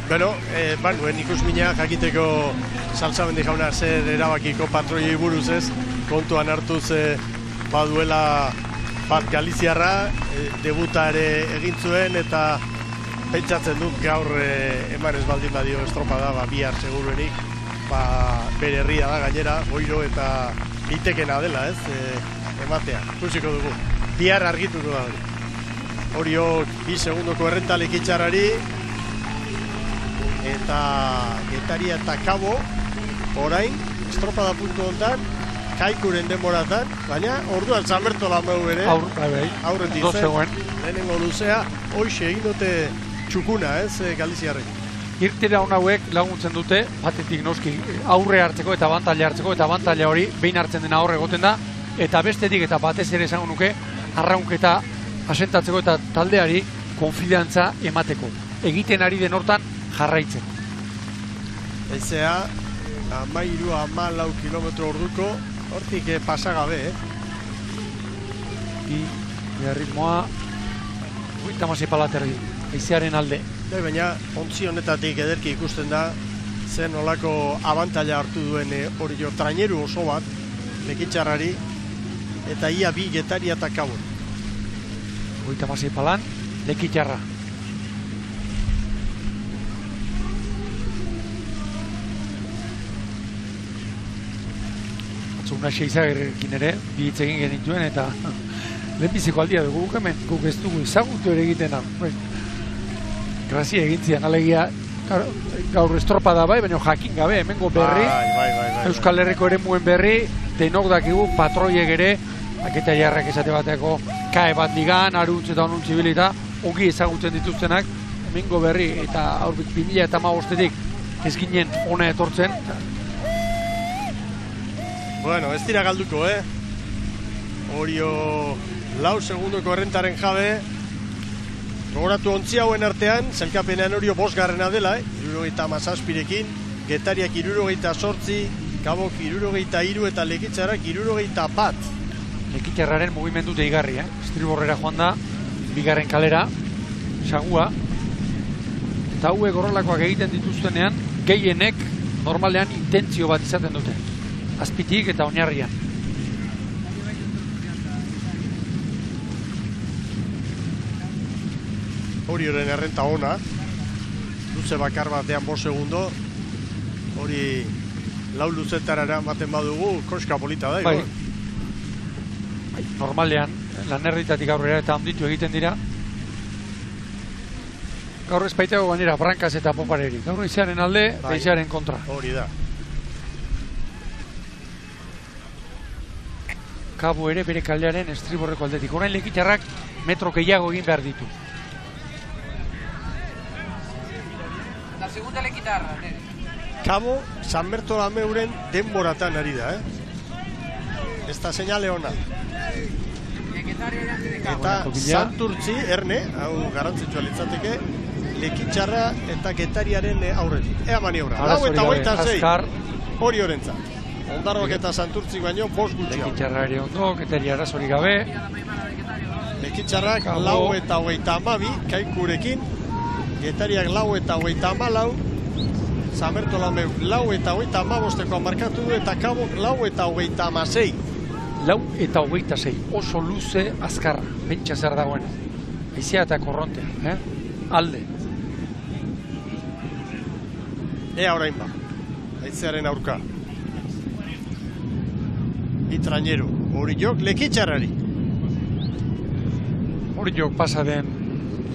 Bueno, banuen ikusmina jakiteko Salsamendi jauna zer erabakiko patroiei buruz ez, kontuan hartuz baduela bat Galiziarra, debuta ere egin zuen eta pentsatzen dut gaur eman ez baldin badio estropada, bihar seguruenik, bere herria da gainera, goiro eta litekena dela ez, ematea, ikusiko dugu. Bihar argituko da hori. Hori 2 segundoko errenta Lekitzarrari, eta Getaria eta Cabo, orain, estropada puntu hontan, Kaikuren denboratan, baina orduan San Bertolameu ere, aurretik zen, lehenengo luzea, hoxe egin dute txukuna, Galiziarrek. Irtera hauek laguntzen dute, batetik noski aurre hartzeko eta abantaila hartzeko, eta abantaila hori behin hartzen dena aurre egoten da, eta bestetik eta batez ere esango nuke, arraunketa asentatzeko eta taldeari konfidantza emateko. Egiten ari den hortan jarraitzen. Eizea, 13-14 kilometro orduko, hortik pasagabe, ritmoa 36 palaterdi, eizearen alde. Baina, ontzi honetatik ederki ikusten da, zen olako abantaila hartu duen hori traineru oso bat, Lekitzarrari, eta ia 2 Getaria eta Cabo. 36 palan, Lekitzarra. Una Xeizagerrekin ere, bi hitz egin genituen eta lehenbiziko aldia dugu hemen, guk ez dugu ezagutu ere egiten hau. Grazia egin zian, alegia gaur estropada bai, baina jakin gabe, hemengo berri, Euskal Herriko ere muen berri, denok dakigu patroiek ere, aketa jarrak esate bateko kae bat ligan, aruntz eta onuntzi bilita, ongi ezagutzen dituztenak, hemengo berri eta aurbik 2015-etik ez ginen ona etortzen. Bueno, ez dira galduko, Orio 4 segundoko errentaren jabe, gogoratu ontzi hauen artean, zelkapenean Orio 5garrena dela, 77rekin, Getariak 78, Cabok 73 eta Lekitzarrak 71. Lekitzarraren mugimendu deigarri, estriborrera joan da, 2. kalera, sagua, eta hauek horrelakoak egiten dituztenean, gehienek normalean intentzio bat izaten dute. Azpitik eta oinarrian. Orioren errenta ona, luze bakar batean 5 segundo, hori 4 luzetarara ematen badugu, koska polita da. Normalean, Lanerditatik aurrera eta handitu egiten dira. Gaur espaitago gainera, brankaz eta poparerik. Gaur eizearen alde, eizearen kontra. Hori da. Cabo ere bere kaldearen estriborreko aldetik. Orain Lekitzarrak metro gehiago egin behar ditu. La segunda Lekitzarra. Cabo, San Bertolameuren denboratan ari da, Ez da señale ona. Eta Santurtzi, Erne, hau garrantzitsua litzateke, Lekitzarra eta Getariaren aurretik. Ea maniobra. 26 hori horentzat. Ondarroak eta Santurtzik baino 5 gutxiago. Lekitzarra ere ondo, Getaria arazorik gabe. Lekitzarrak 4 eta 32, Kaikurekin. Getariak 4 eta 34. San Bertolameu 4 eta 35 markatu du eta Cabok 4 eta 36. 4 eta 26, oso luze azkarra, pentsa zer dagoen. Aizea eta korrontea, alde. Ea orain ba, aizearen aurka. Bitraineru, Oriok Lekitzarrari. Oriok pasa den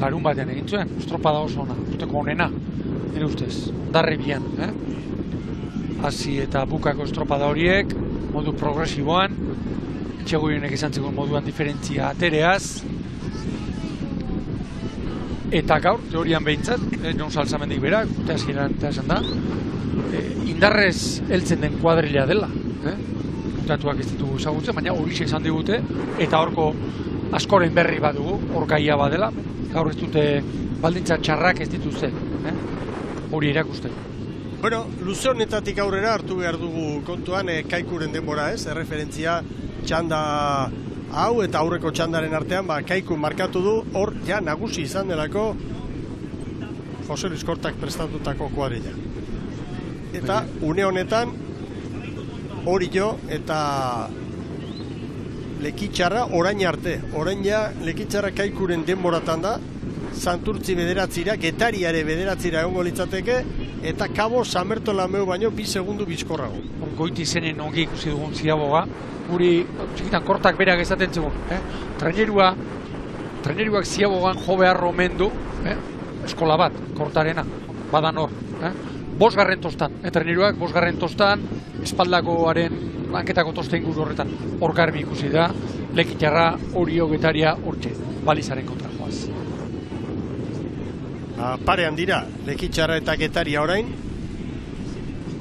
larun batean egin zuen, estropada oso ona, urteko onena, nire ustez, darri bian. Hasi eta bukako estropada horiek, modu progresiboan, Etxegoienek izan zegoen moduan diferentzia atereaz. Eta gaur, teorian behintzat, Jon Salsamendik berak, urte hasieran eta esan da, indarrez heltzen den kuadrilla dela. Datuak ez ditugu ezagutzen, baina horixe esan digute, eta horko askoren berri badugu, hor gaia badela, gaur ez dute baldintza txarrak ez dituzte, hori erakusten. Bueno, luze honetatik aurrera hartu behar dugu kontuan Kaikuren denbora, ez? Erreferentzia txanda hau eta aurreko txandaren artean, Kaiku markatu du, hor ja nagusi izan delako Jose Luis Kortak prestatutako kuadrilla. Eta une honetan hori jo eta Lekitxarra orain arte. Orain ja Lekitxarra Kaikuren denboratan da, Santurtzi bederatzira, Getariare bederatzira egongo litzateke, eta Kabo Samertolameu baino 2 segundu bizkorrago. Goiti zenen ongi ikusi dugun ziaboga, guri txikitan Kortak berak esaten zegoen. Traineruak ziabogan jo behar omen du, eskola bat, Kortarena, badan hor. 5. tostan, traineruak 5. tostan, espaldakoaren lanketako tosta inguru horretan. Hor garbi ikusi da, Lekitxarra, Orio, Getaria, hortxe, balizaren kontra joaz. Parean dira, Lekitxarra eta Getaria orain,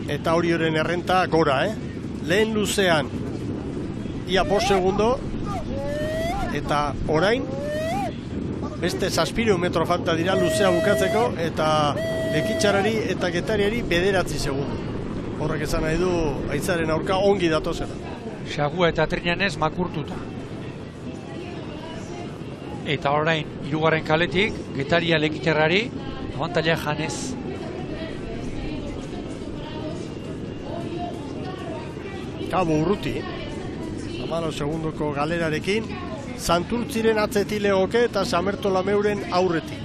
eta Orioren errenta gora, Lehen luzean, ia 5 segundo, eta orain, beste 700 metro falta dira luzea bukatzeko, eta Lekitxarrari eta Getariari 9 segundo. Horrek esan nahi du, aitzaren aurka ongi datozela. Xagua eta Triñanez makurtuta. Eta orain, 3. kaletik, Getaria Lekitxarrari, abantaila janez. Kabo urruti, 14 segundoko galerarekin, Santurtziren atzetilegoke eta Samertolameuren aurretik.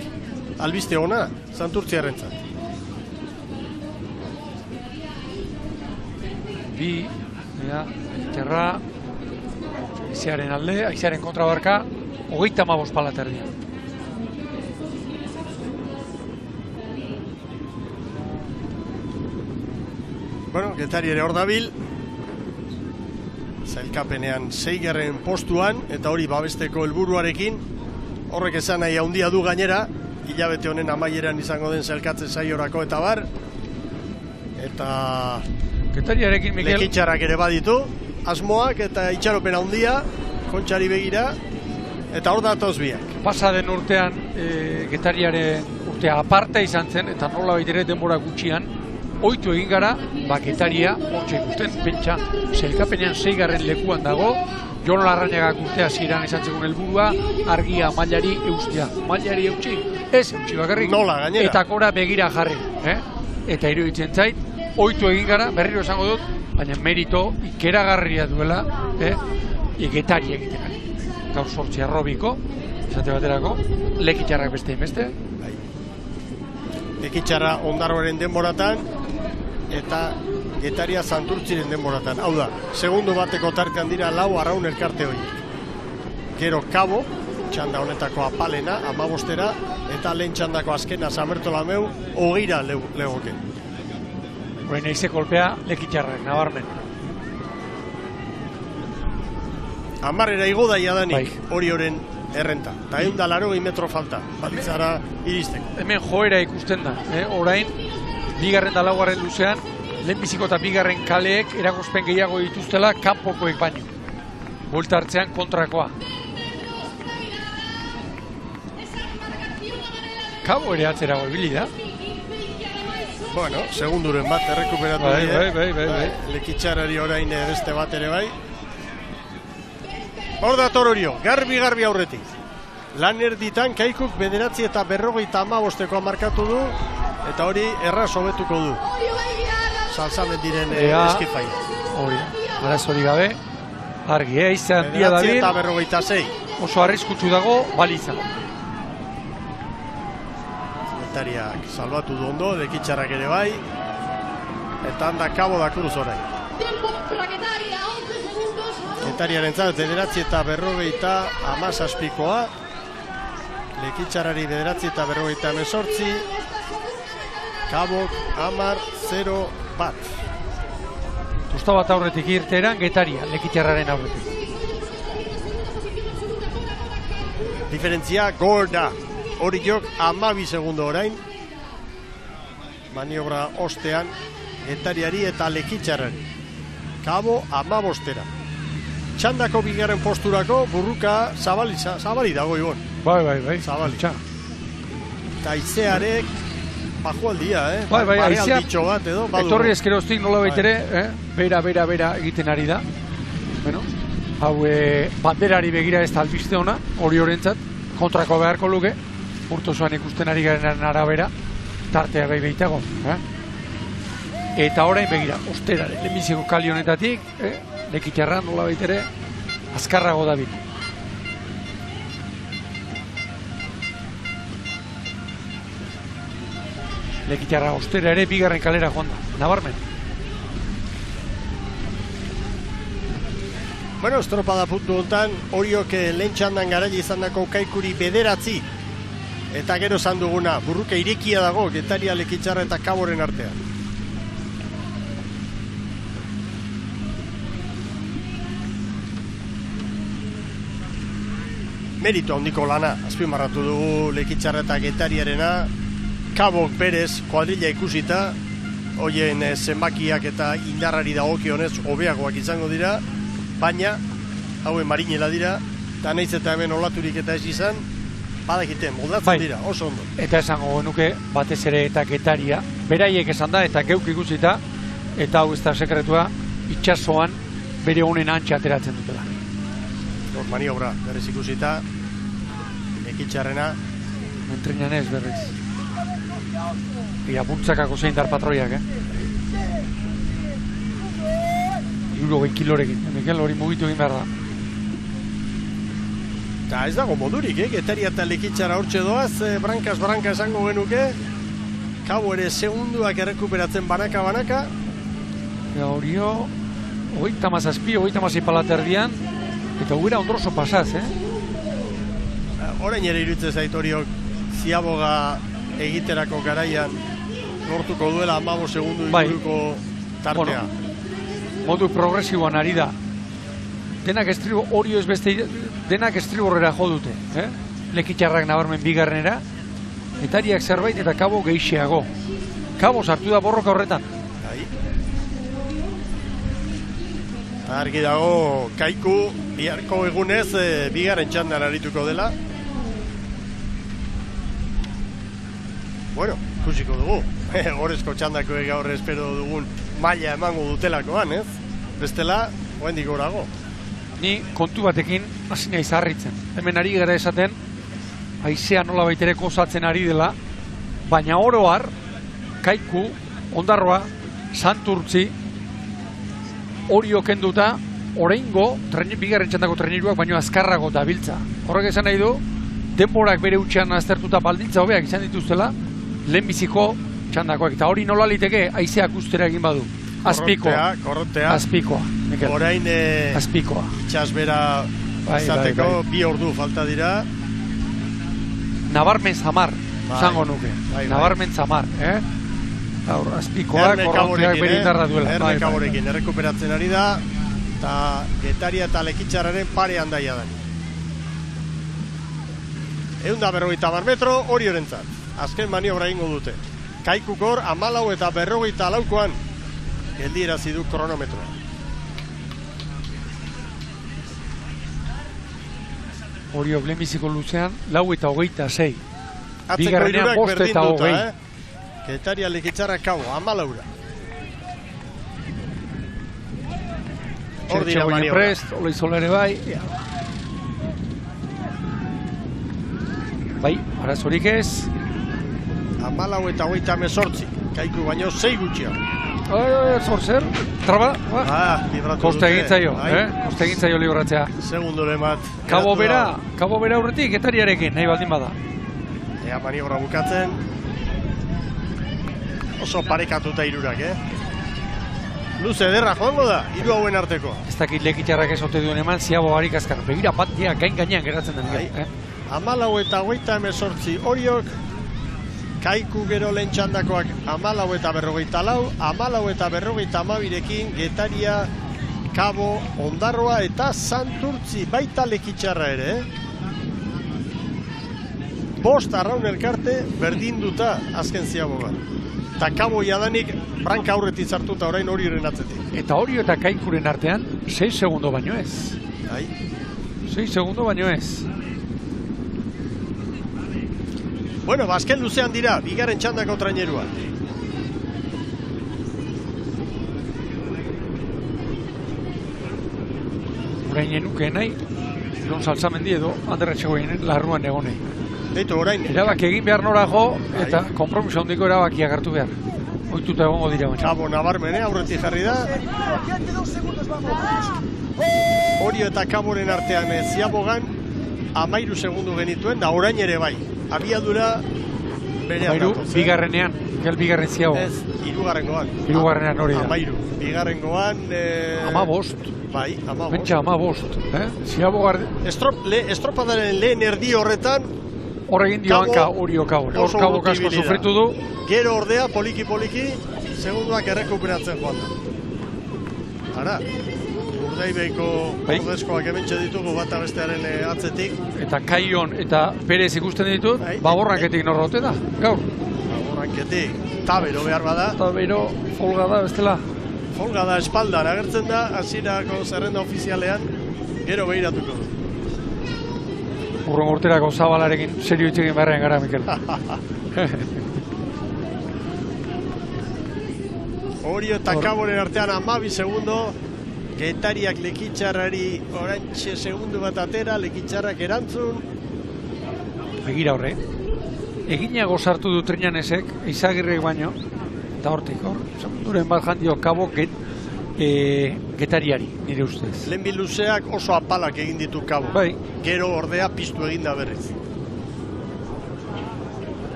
Albiste ona, Santurtziarrentzat. Lekitxarra, aizearen alde, aizearen kontrabarka, 35 palaterdia. Bueno, Getari ere hor dabil, zailkapenean 6. postuan, eta hori babesteko helburuarekin, horrek esan nahi handia du gainera, hilabete honen amaieran izango den zailkatze saiorako eta bar, eta Getariarekin, Mikel, Lekitxarrak ere baditu, asmoak eta itxaropen handia, Kontxari begira, eta hor datoz biak. pasaden urtean Getariaren urtea aparta izan zen, eta nola baitere denbora gutxian, ohitu egin gara, Getaria, hortxe ikusten, pentsa, sailkapenean 6. lekuan dago, Jon Larrañagak urtea ziren izan zegoen helburua, argia mailari eustea. Mailari eutxi, ez eutxi bakarrik, nola gainera, eta gora begira jarri. Eta iruditzen zait, ohitu egin gara, berriro esango dut, baina merito ikeragarria duela, Getari egiten. Gaur 8 arrobiko, esate baterako, Lekitxarrak beste inbeste. Lekitxarra Ondarroaren denboratan, eta Getaria Santurtziren denboratan. Hau da, segundo bateko tartean dira 4 arraun elkarte horiek. Gero Kabo, txanda honetako apalena, 15, eta lehen txandako azkena Samertolameu, 20 legoke. Horein eize kolpea Lekitxarrak, nabarmen. 10 igo da jadanik Orioren errenta. Eta 180 metro falta, balitzara iristeko. Hemen joera ikusten da, orain, 2. eta 4. luzean, lehenbiziko eta 2. kaleek eragozpen gehiago dituztela kanpokoek baino. Buelta hartzean kontrakoa. Kabo ere atzerago ibili da. Bueno, segunduren bat errekuperatu Bai. Lekitxarrari orain beste bat ere bai. Hor dator Orio, garbi aurretik. Lan erditan Kaikuk 9 eta 55 markatu du, eta hori erraz hobetuko du. Salzamen diren eskifaia. Hori, arazori gabe, argi, eize handia dabil, 9 eta 56. oso arriskutsu dago, baliza. Getariak salbatu du ondo, Lekitxarrak ere bai, eta handa Kabo da Cruz orain. Getariaren zat, 9 eta 57, Lekitxarrari 9 eta 58, Kabok 10-0 bat. Tusta bat aurretik irteeran, Getaria, Lekitxarraren aurretik. Diferentzia gorda. Hori jok 12 segundo orain. Maniobra ostean, Getariari eta Lekitxarrari. Kabo 15. txandako bigarren posturako burruka zabali dago Ibon. Bai. Zabali. Txa. Eta aizearek bajualdia, Bai, aizeak Barealditxo bat edo, badu. etorri eskeroztik nola baitere, bera egiten ari da. Bueno, hau banderari begira ez da albiste ona, hori horentzat, kontrako beharko luke, urtosoan ikusten ari garen arabera, tartea bai behitago. Eta orain begira, osterare, lehenbiziko kali honetatik, lekitxarra nola baitere, azkarrago da bit. Lekitxarra ostera ere bigarren kalera joan da, nabarmen. Bueno, estropada puntu hontan, Oriok lehen txandan garaile izan dako Kaikuri 9. Eta gero esan duguna, burruka irekia dago, Getaria, Lekitxarra eta Kaboren artean. Merito handiko lana, azpimarratu dugu Lekitxarra eta Getariarena, Kabok berez kuadrilla ikusita, hoien zenbakiak eta indarrari dagokionez hobeagoak izango dira, baina hauen marinela dira, eta nahiz eta hemen olaturik eta ez izan, badakiten, moldatzen dira, oso ondo. Eta esango genuke batez ere eta Getaria, beraiek esan da eta geuk ikusita, eta hau ez da sekretua, itxasoan bere honen antxe ateratzen dutela. Maniobra, berriz ikusita, Lekitxarrena. Entrenan ez berriz. Ia bultzakako zein dar patroiak, 60 kilorekin, Mikel hori mugitu egin behar da. Eta ez dago modurik, Getaria eta Lekitxarra hortxe doaz, brankaz esango genuke, Kabo ere segunduak errekuperatzen banaka. Eta horio, 37, 36 palaterdian, eta huera ondroso pasaz, Orain ere iruditzen zait Oriok ziaboga egiterako garaian lortuko duela 15 segundu inguruko tartea. Modu progresiboan ari da. Denak estribo, Orio ez beste, denak estriborrera jo dute. Lekitxarrak nabarmen bigarrenera, Getariak zerbait eta Kabo geixeago. Kabo sartu da borroka horretan. Argi dago, Kaiku biharko egunez bigarren txandan arituko dela. Bueno, ikusiko dugu. Horrezko txandako gaur espero dugun maila emango dutelakoan, ez? Bestela, oendik gorago. Ni kontu batekin hasi naiz harritzen. Hemen ari gara esaten, haizea nola baitereko osatzen ari dela, baina oroar, Kaiku, Ondarroa, Santurtzi, Orio kenduta, oraingo, bigarren txandako treniruak baino azkarrago dabiltza. Horrek esan nahi du, denborak bere utxean aztertuta baldintza hobeak izan dituztela, lehenbiziko txandakoak. Eta hori nola liteke, haizeak ustera egin badu. Azpikoa. Korrontea. Azpikoa. Orain azpikoa. Itxasbera izateko 2 ordu falta dira. Nabarmen zamar, zango nuke. Nabarmen zamar, azpikoa, korronteak bere indarra duela. Erne Kaborekin, errekuperatzen ari da, eta Getaria eta Lekitxarraren parean daia da. 150 metro hori horentzat. Azken maniobra ingo dute. Kaikukor 14 eta 44koan geldierazi du kronometroa. Orio lehenbiziko luzean 4 eta 26. Atzeko irurak berdin duta, Getaria Lekitxarra Kabo, 14. Hor dira maniobra. Prest, Ola Izolere bai. Bai, arazorik ez. 14 eta 28. Kaiku baino 6 gutxia. Zer, traba? Libratu Koste egintzaio, koste egintzaio libratzea. Segundole bat. Kabo bera aurretik Getariarekin, nahi baldin bada. Ea maniobra bukatzen. Oso parekatuta irurak, Luze ederra joango da, hiru hauen arteko. Ez dakit Lekitxarrak ez ote duen eman, ziabo harik azkar. Begira batia gainean geratzen den. 14 eta 28 Oriok, Kaiku gero lehen txandakoak 14 eta 44, 14 eta 52rekin Getaria, Kabo, Ondarroa eta Santurtzi, baita Lekitxarra ere. 5 arraun elkarte berdinduta azken ziabogan. Eta Kabo jadanik branka aurretik zartuta orain Orioren atzetik. Eta Orio eta Kaikuren artean 6 segundo baino ez. Bai. 6 segundo baino ez. Bueno, bazken luzean dira, bigarren txandako trainerua. Orain enuke nahi, Jon Salzamendi edo Ander Etxegoienen larruan egonei. Deitu, orain. Erabaki egin behar nora jo, eta konpromiso handiko erabakiak hartu behar. Oituta egongo dira baina. Kabo nabarmen, aurretik jarri da. Orio eta Kaboren artean Ziabogan 13 segundu genituen, da orain ere bai. Abiadura bere aldatoz. Bigarrenean, bigarren Ziago. Ez, hirugarrengoan. Hirugarrenean hori da. 13. Bigarrengoan... 15. Bai, 15. Pentsa 15. Ziabogar... Estropadaren lehen erdi horretan... Horregin dio hanka Orio Kabor. Kabok asko sufritu du. Gero ordea, poliki, segunduak errekuperatzen joan da. Ara, Urdaibeiko ordezkoak hementxe ditugu bata bestearen atzetik. Eta Kaion eta Perez ikusten ditut, Baborranketik norrote da, gaur. Baborranketik, Tabero behar bada. Tabero, folga da, bestela. Folga da, espaldar agertzen da, hasierako zerrenda ofizialean, gero behiratuko du. Urron urterako Zabalarekin serio itxegin beharrean gara, Mikel. Orio eta Kaboren artean 12 segundo, Getariak Lekitxarrari orantxe segundu bat atera, Lekitxarrak erantzun. Begira horre, eginago sartu du Triñanesek, Izagirrek baino, eta hortik hor, segunduren bat jandio Kabok Getariari, nire ustez. Lehenbi luzeak oso apalak egin ditu Kabo. Bai. Gero ordea piztu eginda berriz.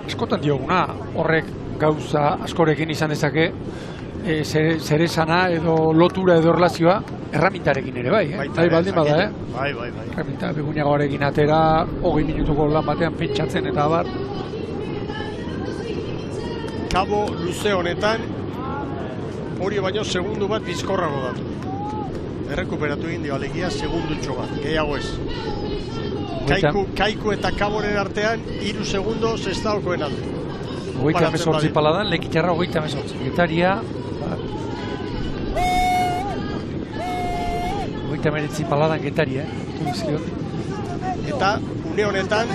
Eskotan dioguna, horrek gauza askorekin izan dezake, zer esana edo lotura edo erlazioa erramintarekin ere bai, bai baldin bada, Bai. Erraminta beguinagoarekin atera, 20 minutuko lan batean pentsatzen eta abar. Kabo luze honetan, Orio baino segundu bat bizkorrago datu. Errekuperatu egin dio alegia segundutxo bat, gehiago ez. Kaiku eta Kaboren artean 3 segundo zestaokoen alde. 38 paladan, Lekitxarra 38. Getaria 39 paladan Getaria, Eta une honetan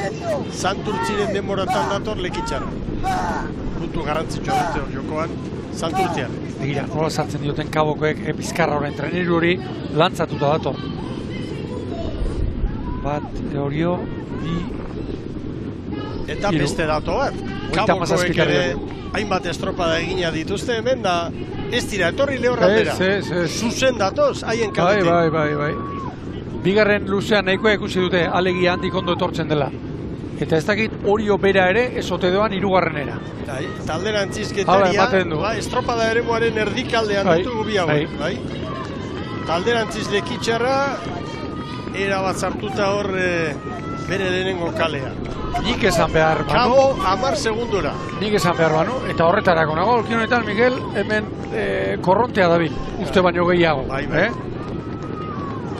Santurtziren denboratan dator Lekitxarra. Puntu garrantzitsua dute hor jokoan Santurtzian. Begira, nola sartzen dioten Kabokoek Bizkarra horren treneru hori lantzatuta dator. Bat, Orio, bi... Eta beste dato bat. Kabokoek ere hainbat estropada egina dituzte hemen da ez dira etorri lehorraldera. Zuzen datoz, haien kaletik. Bai. Bigarren luzean nahikoa ikusi dute alegia handik ondo etortzen dela. Eta ez dakit Orio bera ere ez ote doan 3. Talderantziz Getaria, estropada eremuaren erdikaldean ditugu bi hauek. Talderantziz Lekitxarra, erabat zartuta hor bere lehenengo kalea. Nik esan behar banu. Kabo 10 segundura. Nik esan behar banu, eta horretarako nago, olkionetan, Miguel, hemen korrontea dabil, uste baino gehiago.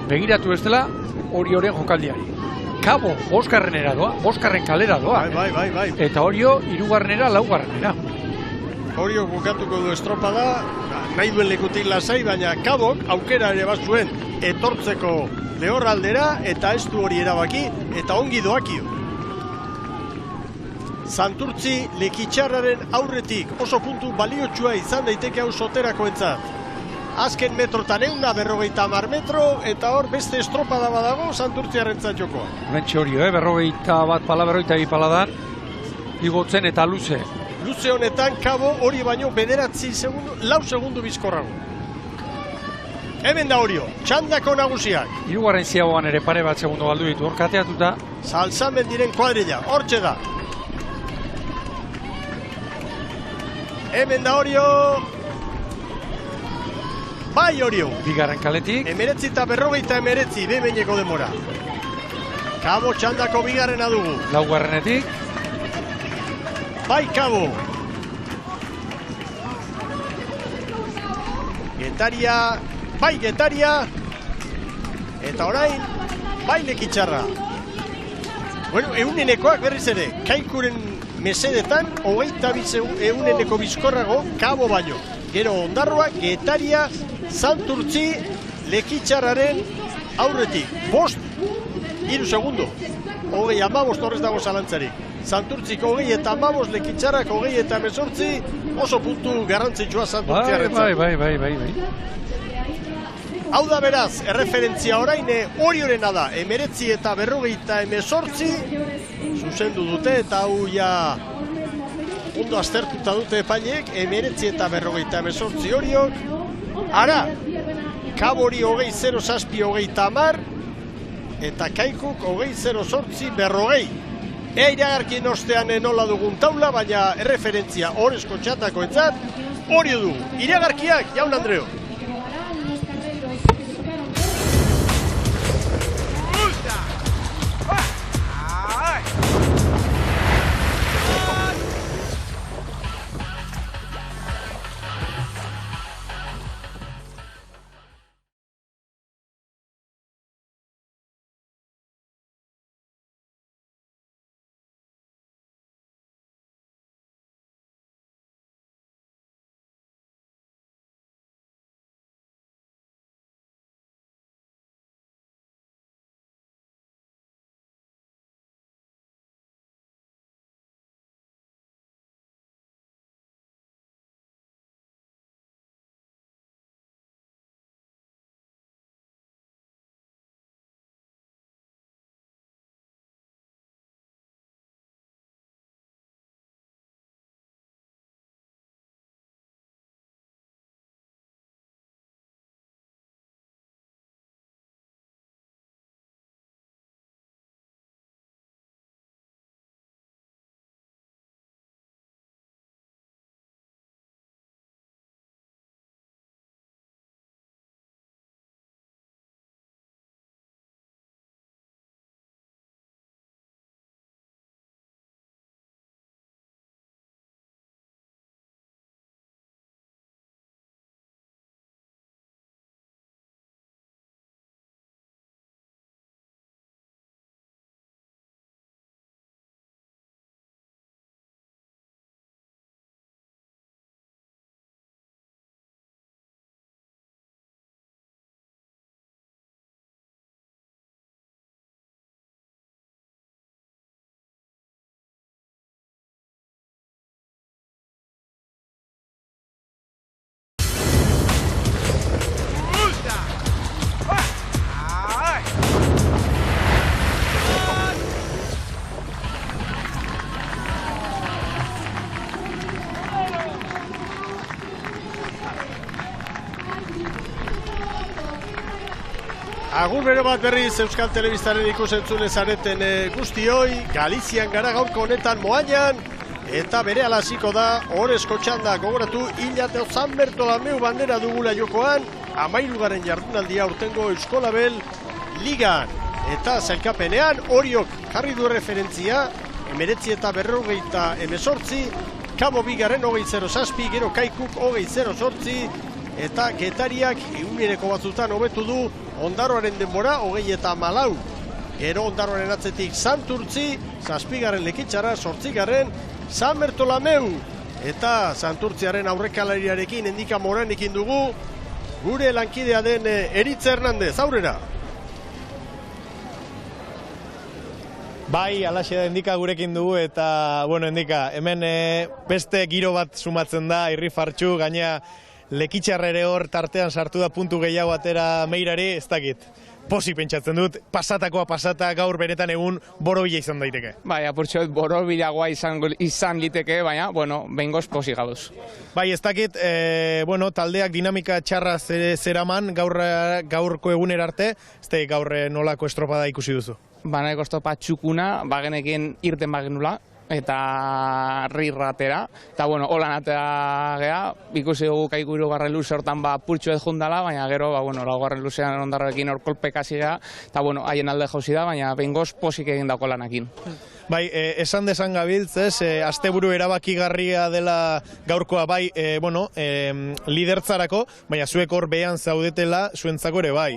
Begiratu ez dela, Orioren jokaldiari. Kabo, 5. doa, 5. kalera doa. Bai. Eta Orio, 3. 4. Orio bukatuko du estropada, nahi duen lekutik lasai, baina Kabok aukera ere bat zuen etortzeko lehorraldera, eta ez du hori erabaki, eta ongi doakio. Santurtzi Lekitxarraren aurretik oso puntu baliotsua izan daiteke hau soterakoentzat. Azken metrotan 150 metro, eta hor beste estropada badago Santurtziarrentzat jokoa. Bentxe Orio, 41 pala, 42 paladan, igotzen eta luze. Luze honetan Kabo hori baino 4 segundu bizkorrago. Hemen da Orio, txandako nagusiak. 3. Ziagoan ere pare bat segundo galdu ditu, hor kateatuta. Salzamendiren kuadrilla, hortxe da. Hemen da Orio. Bai Orio. Bigarren kaletik. 19 eta 49 behineko demora. Kabo txandako bigarrena dugu. 4. Bai Kabo. Getaria. Bai Getaria. Eta orain, bai Lekitxarra. Bueno, eunenekoak berriz ere, Kaikuren mesedetan, 22 bizkorrago, Kabo baino. Gero Ondarroa, Getaria, Santurtzi, Lekitxarraren aurretik, 3 segundo. 20-15 horrez dago zalantzarik. Santurtzik 20 eta 15, Lekitxarrak 20 eta 18, oso puntu garrantzitsua Santurtziarrentzat. Bai. Hau da beraz, erreferentzia orain Oriorena da, 19 eta 48, zuzendu dute eta hau ja ondo aztertuta dute epaileek, 19 eta 48 Oriok. Ara, Kabori 20-0-7, 20-10, eta Kaikuk 20-0-8, 40. Ea iragarkien ostean nola dugun taula, baina erreferentzia horrezko txatako entzat, Orio du. Iragarkiak, Jaun Andreo. Agur bero bat berriz Euskal Telebistaren ikusentzule zareten guztioi, Galizian gara gaurko honetan Moañan, eta berehala hasiko da ohorezko txanda. Gogoratu, Ilateo San Bertolomeu bandera dugula jokoan, 13. jardunaldia urtengo Euskolabel Ligan. Eta zailkapenean Oriok jarri du referentzia, 19 eta 48, Kabo Bigarren 20-0-7, gero Kaikuk 20-0-8, eta Getariak eguneko batzutan hobetu du Ondarroaren denbora 20 eta 14. Gero Ondarroaren atzetik Santurtzi, 7. Lekitxarra, 8. San Bertolomeu. Eta Santurtziaren aurrekalariarekin Endika Moranekin dugu gure lankidea den Eritze Hernandez, aurrera. Bai, alaxe da Endika gurekin dugu eta, bueno, Endika, hemen beste giro bat sumatzen da, irrifartxu, gaina Lekitxarra ere hor tartean sartu da puntu gehiago atera Meirari, ez dakit. Posi pentsatzen dut, pasatakoa pasata gaur benetan egun borobila izan daiteke. Bai, apurtxot borobilagoa izan liteke, baina, bueno, behingoz posi gauz. Bai, ez dakit, taldeak dinamika txarra zeraman gaurko egunera arte, ez da gaur nolako estropada ikusi duzu. Banaiko estropa txukuna, bagenekin irten bagenula, eta rirratera, eta bueno, holan atea geha, ikusi dugu Kaiku 3. luze hortan purtsu ez jundala, baina gero, 4. luzean Ondarroekin hor kolpekasi geha, eta bueno, haien alde jauzi da, baina behingoz posik egin dako lanakin. Bai, esan desan gabiltz, asteburu erabakigarria dela gaurkoa bai, lidertzarako, baina zuek hor behan zaudetela zuentzako ere bai.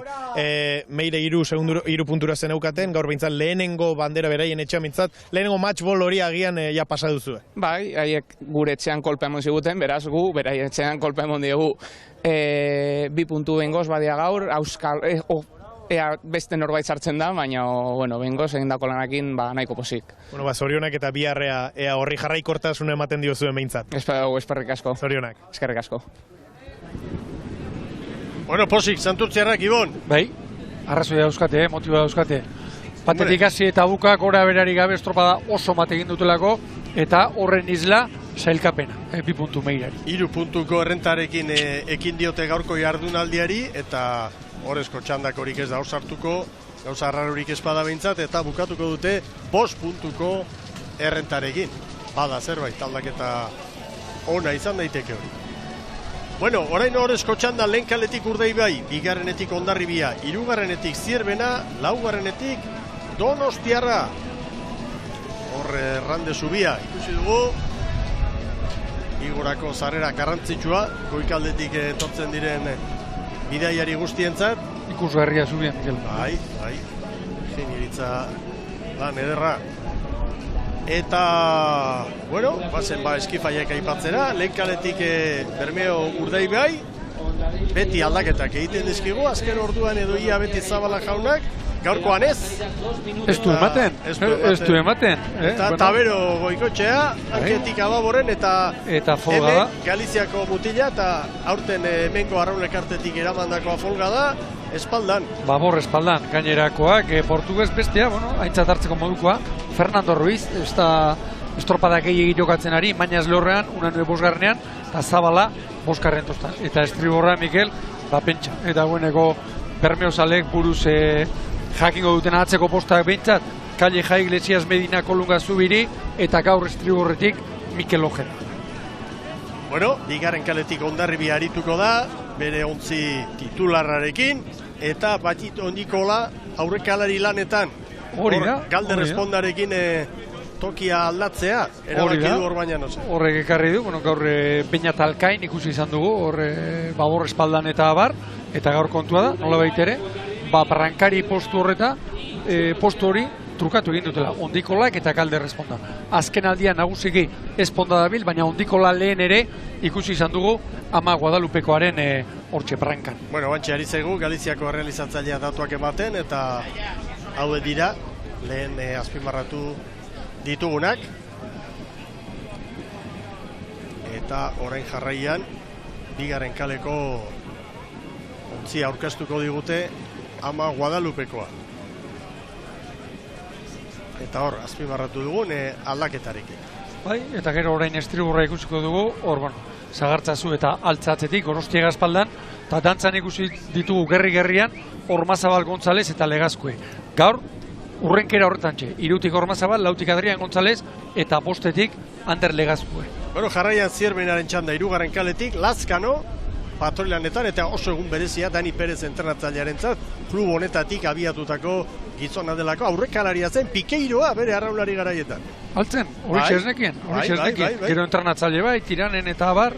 Meire 3 puntura zen eukaten, gaur behintzat lehenengo bandera beraien etxean behintzat, lehenengo matchball hori agian ja pasa duzue. Bai, haiek gure etxean kolpe emon ziguten, beraz gu, beraien etxean kolpe emon diegu. 2 puntu bengoz badia gaur, ea beste norbait sartzen da, baina, bueno, bengoz egindako lanakin nahiko posik. Bueno, zorionak eta biharrea ea horri jarraikortasuna ematen diozuen behintzat. Eskerrik asko. Zorionak. Eskerrik asko. Bueno, posik, Santurtziarrak, Ibon. Bai, arrazoia dauzkate, motiba dauzkate. Batetik hasi eta buka, gora berari gabe estropada oso mate egin dutelako, eta horren isla sailkapena, 2 puntu meirari. 3 puntuko errentarekin ekin diote gaurko jardunaldiari, eta horrezko txandak horik ez da osartuko, gauza arrarurik espada behintzat, eta bukatuko dute 5 puntuko errentarekin. Bada zerbait, aldaketa ona izan daiteke hori. Bueno, orain horrezko txanda lehen kaletik Urdaibai, 2. Hondarribia, 3. Zierbena, 4. Donostiarra. Horre errande zubia, ikusi dugu. Igorako zarrera garrantzitsua, goikaldetik etortzen diren bidaiari guztientzat. Ikusgarria zubien, Mikel. Bai, ingenieritza lan ederra. Eta, bueno, bazen eskifaiak aipatzera, lehen kaletik Bermeo Urdaibai, beti aldaketak egiten dizkigu, azken orduan edo ia beti Zabala jaunak, gaurkoan ez. Ez du ematen. Eta Tabero goikotxea, hanketik ababoren, eta folga da. Galiziako mutila, eta aurten hemengo arraunekartetik eramandako folga da, espaldan. Babor espaldan, gainerakoak, portugues bestea, aintzat hartzeko modukoa, Fernando Ruiz, ez da estropadak gehiagik jokatzen ari, Mañas lehorrean, Unanue 5. eta Zabala 5. tostan. Eta estriborra, Mikel, pentsa. Eta gueneko Bermeozalek buruz jakingo duten atzeko postak behintzat, Kalle Jai Iglesias Medina Kolunga Zubiri, eta gaur estriborretik Mikel Ojeda. Bueno, 2. kaletik Hondarribia arituko da, bere ontzi titularrarekin, eta Batit Ondikola aurrekalari lanetan. Hori da. Galde respondarekin tokia aldatzea, erabaki du hor baina noze. Horrek ekarri du, gaur Beñat Alkain ikusi izan dugu, hor Babor espaldan eta abar, eta gaur kontua da, nola baitere, Barrankari postu horreta, postu hori trukatu egin dutela, Ondikolak eta Galde responda. Azken aldian nagusiki esponda dabil, baina Ondikola lehen ere ikusi izan dugu Ama Guadalupekoaren hortxe Barrankan. Bueno, bantxe ari zaigu, Galiziako realizatzailea datuak ematen, eta hauek dira, lehen azpimarratu ditugunak. Eta orain jarraian, 2. kaleko ontzia aurkeztuko digute Ama Guadalupekoa. Eta hor, azpimarratu dugun aldaketarekin. Bai, eta gero orain estriburra ikusiko dugu, hor, Zagartzazu eta Altzatzetik, Gorostiaga espaldan, eta dantzan ikusi ditugu gerri-gerrian, Ormazabal Gontzalez eta Legazkue. Gaur, urrenkera horretan txe, 3. Ormazabal, 4. Adrian Gontzalez, eta 5. Ander Legazkue. Bueno, jarraian Zierbenaren txanda 3. kaletik, Lazkano, patroilanetan, eta oso egun berezia Dani Perez entrenatzailearentzat, klub honetatik abiatutako gizona delako, aurrekalaria zen, Pikeiroa bere arraunlari garaietan. Altzen, hori txesnekien, gero entrenatzaile bai, Tiranen eta abar.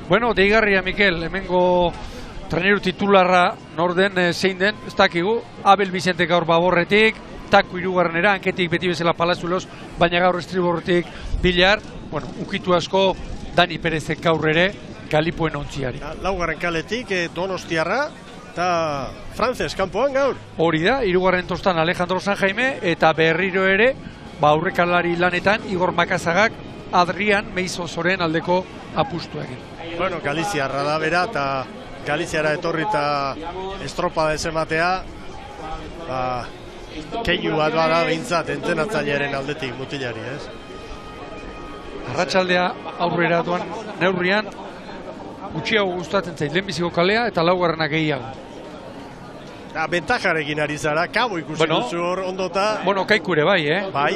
Bueno, deigarria, Mikel, hemengo treneru titularra norden zein den, ez dakigu, Abel Vicente gaur Baborretik, Taku 3. Hanketik beti bezala Palazuelos, baina gaur estriborretik Bilar, bueno, ukitu asko Dani Perezek gaur ere, Galipuen ontziari. 4. kaletik Donostiarra, eta Frances kanpoan gaur. Hori da, 3. tostan Alejandro San Jaime, eta berriro ere, aurrekalari lanetan, Igor Makazagak, Adrian Meizozoren aldeko apustu egin. Bueno, Galiziarra da bera, eta Galiziara etorri eta estropada ezematea, keinu bat bada behintzat entrenatzailearen aldetik mutilari, ez? Arratsaldea aurrera duan neurrian, gutxiago gustatzen zait, lehenbiziko kalea eta 4. gehiago. Bentajarekin ari zara, kabo ikusi duzu hor ondota. Bueno, Kaikure bai,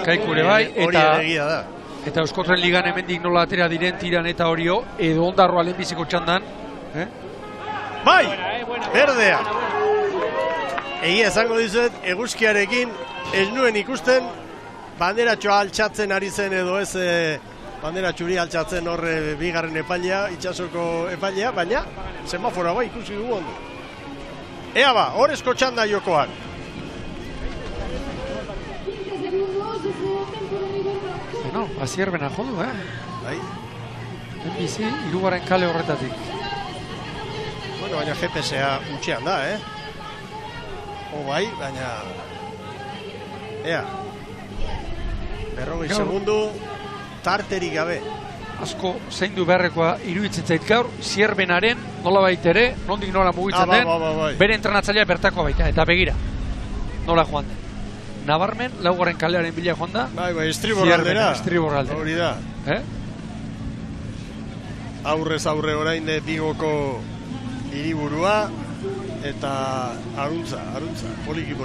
Kaikure bai. Hori egia da. Eta Euskotren Ligan hemendik nola atera diren Tiran eta Orio, edo Ondarroa lehenbiziko txandan. Bai, berdea. Egia esango dizuet, eguzkiarekin ez nuen ikusten banderatxoa altxatzen ari zen edo ez banderatxuri altxatzen hor 2. epailea, itxasoko epailea, baina semafora bai ikusi dugu ondo. Ea ba, horrezko txanda jokoan. Bueno, Zierbena jodu, Bai. Bizi, 3. kale horretatik. Bueno, baina GPS-a utxean da, bai, baina... Ea. 40 Gaur. segundu, tarterik gabe. Asko zeindu beharrekoa iruditzen zait gaur, Zierbenaren nolabait ere, nondik nola mugitzen den, bai. bere entrenatzailea bertakoa baita, eta begira, nola joan den. Nabarmen, laugarren kalearen bila joan da, Bai, estriborraldera. Estriborraldera. Hori da. Aurrez aurre orain de Bigoko hiriburua eta aruntza, poliki.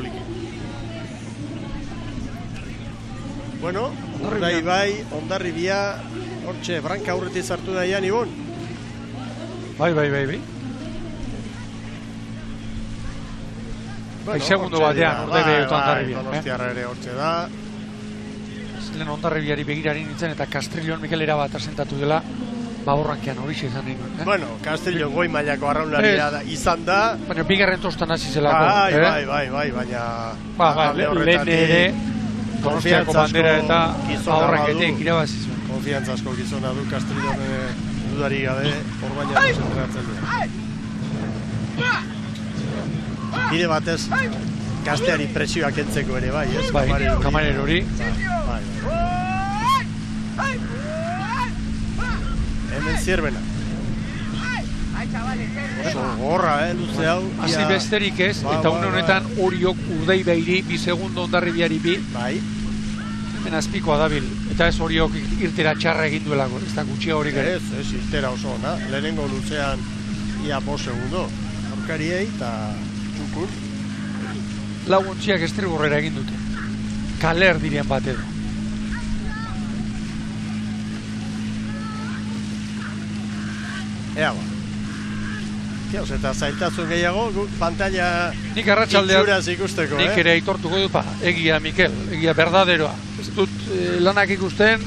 Bueno, bai, Hondarribia, hortxe, branka aurretik zartu daian, Ibon. Bai. Bai, segundo batean, Urdaibai eta Hondarribia. Donostiarra ere hortxe da. Lehen Hondarribiari begirari nintzen eta Castrillon Mikelera bat asentatu dela, baborrankean hori izan nahi nuen. Bueno, Castrillon goi mailako arraunaria izan da. Baina bigarren tostan hasi zelako. Bai, baina... Lehen ere, Donostiako bandera eta baborranketek irabazi zuen. Konfiantzasko gizona du Castrillon dudari gabe, hor baina konzentratzen du. Bide batez, gazteari presioak entzeko ere bai, ez? Bai, kamarero hori. Bai. Hemen Zierbena. Oso gorra, luze hau. Hasi besterik ez, eta une honetan Oriok Urdaibairi, 2 segundo Hondarribiari 2. Bai. Hemen azpikoa dabil, eta ez Oriok irtera txarra egin duelako, ez da gutxia horik ere. Ez, irtera oso ona. Lehenengo luzean ia 5 segundo. Aurkariei eta txukun. Lau ontziak estriborrera egin dute. Kaler diren bat edo. Ea ba. Tiauz, eta zailtasun gehiago, pantalla Nik arratsaldean itxuraz ikusteko, nik ere aitortuko dut, egia Mikel, egia berdaderoa. Ez dut lanak ikusten,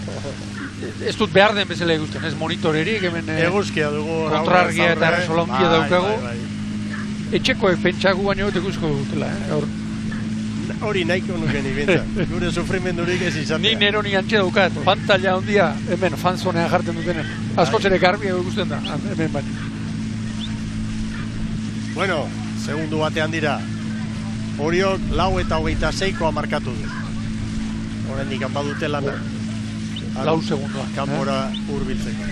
ez dut behar den bezala ikusten, ez monitorerik, hemen eguzkia dugu kontrargia eta resolongia daukagu. Bai. Etxekoek pentsagu baino ikusko dutela, Hori nahiko nuken ibintzat, gure sufrimendurik ez izatea. Ni nero ni antxe daukat, pantalla ondia, hemen fanzonean jarten dutenen. Askotzere garbi ikusten da, hemen baino. Bueno, segundu batean dira. Oriok 4 eta 26koa markatu du. Oraindik badute lana. 4 segundoa. Kanpora hurbiltzeko.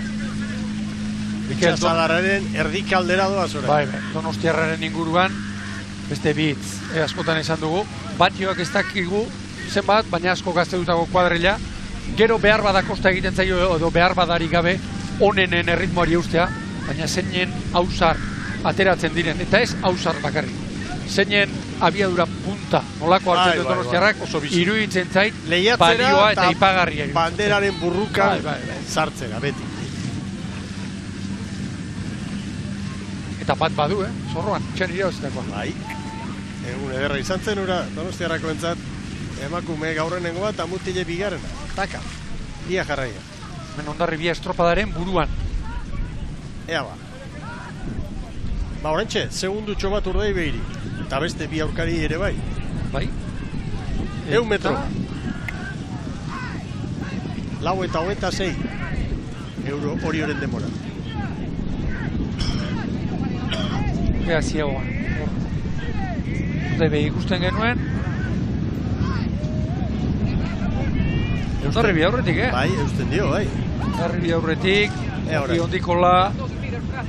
Itxasadarraren erdikaldera doaz orain. Bai, Donostiarraren inguruan, beste bitz, askotan esan dugu, batioak ez dakigu zenbat, baina asko gazte dutako kuadrilla, gero behar bada kosta egiten zaio edo behar badarik gabe onenen erritmoari eustea, baina zeinen hausar ateratzen diren, eta ez hausar bakarrik. Zeinen abiadura punta nolako hartzen dut Donostiarrak, iruditzen zait balioa eta ipagarria. Banderaren burruka sartzera, beti. Eta bat badu, zorroan, txan irauzitakoa. Bai, egun ederra izan zen ura, Donostiarrako entzat, emakume gaurrenengoa eta mutile bigarrena. Taka, dia jarraia. Men Hondarribia estropadaren buruan. Ea ba. Ba, orantxe, segundutxo bat Urdaibairi. Eta beste bi aurkari ere bai. Bai. 100 metro. 4 eta 26 euro Orioren demora. Ea ziagoa. Urdaibai ikusten genuen. Hondarribia aurretik, Bai, eusten dio, bai. Hondarribia aurretik, ondikola,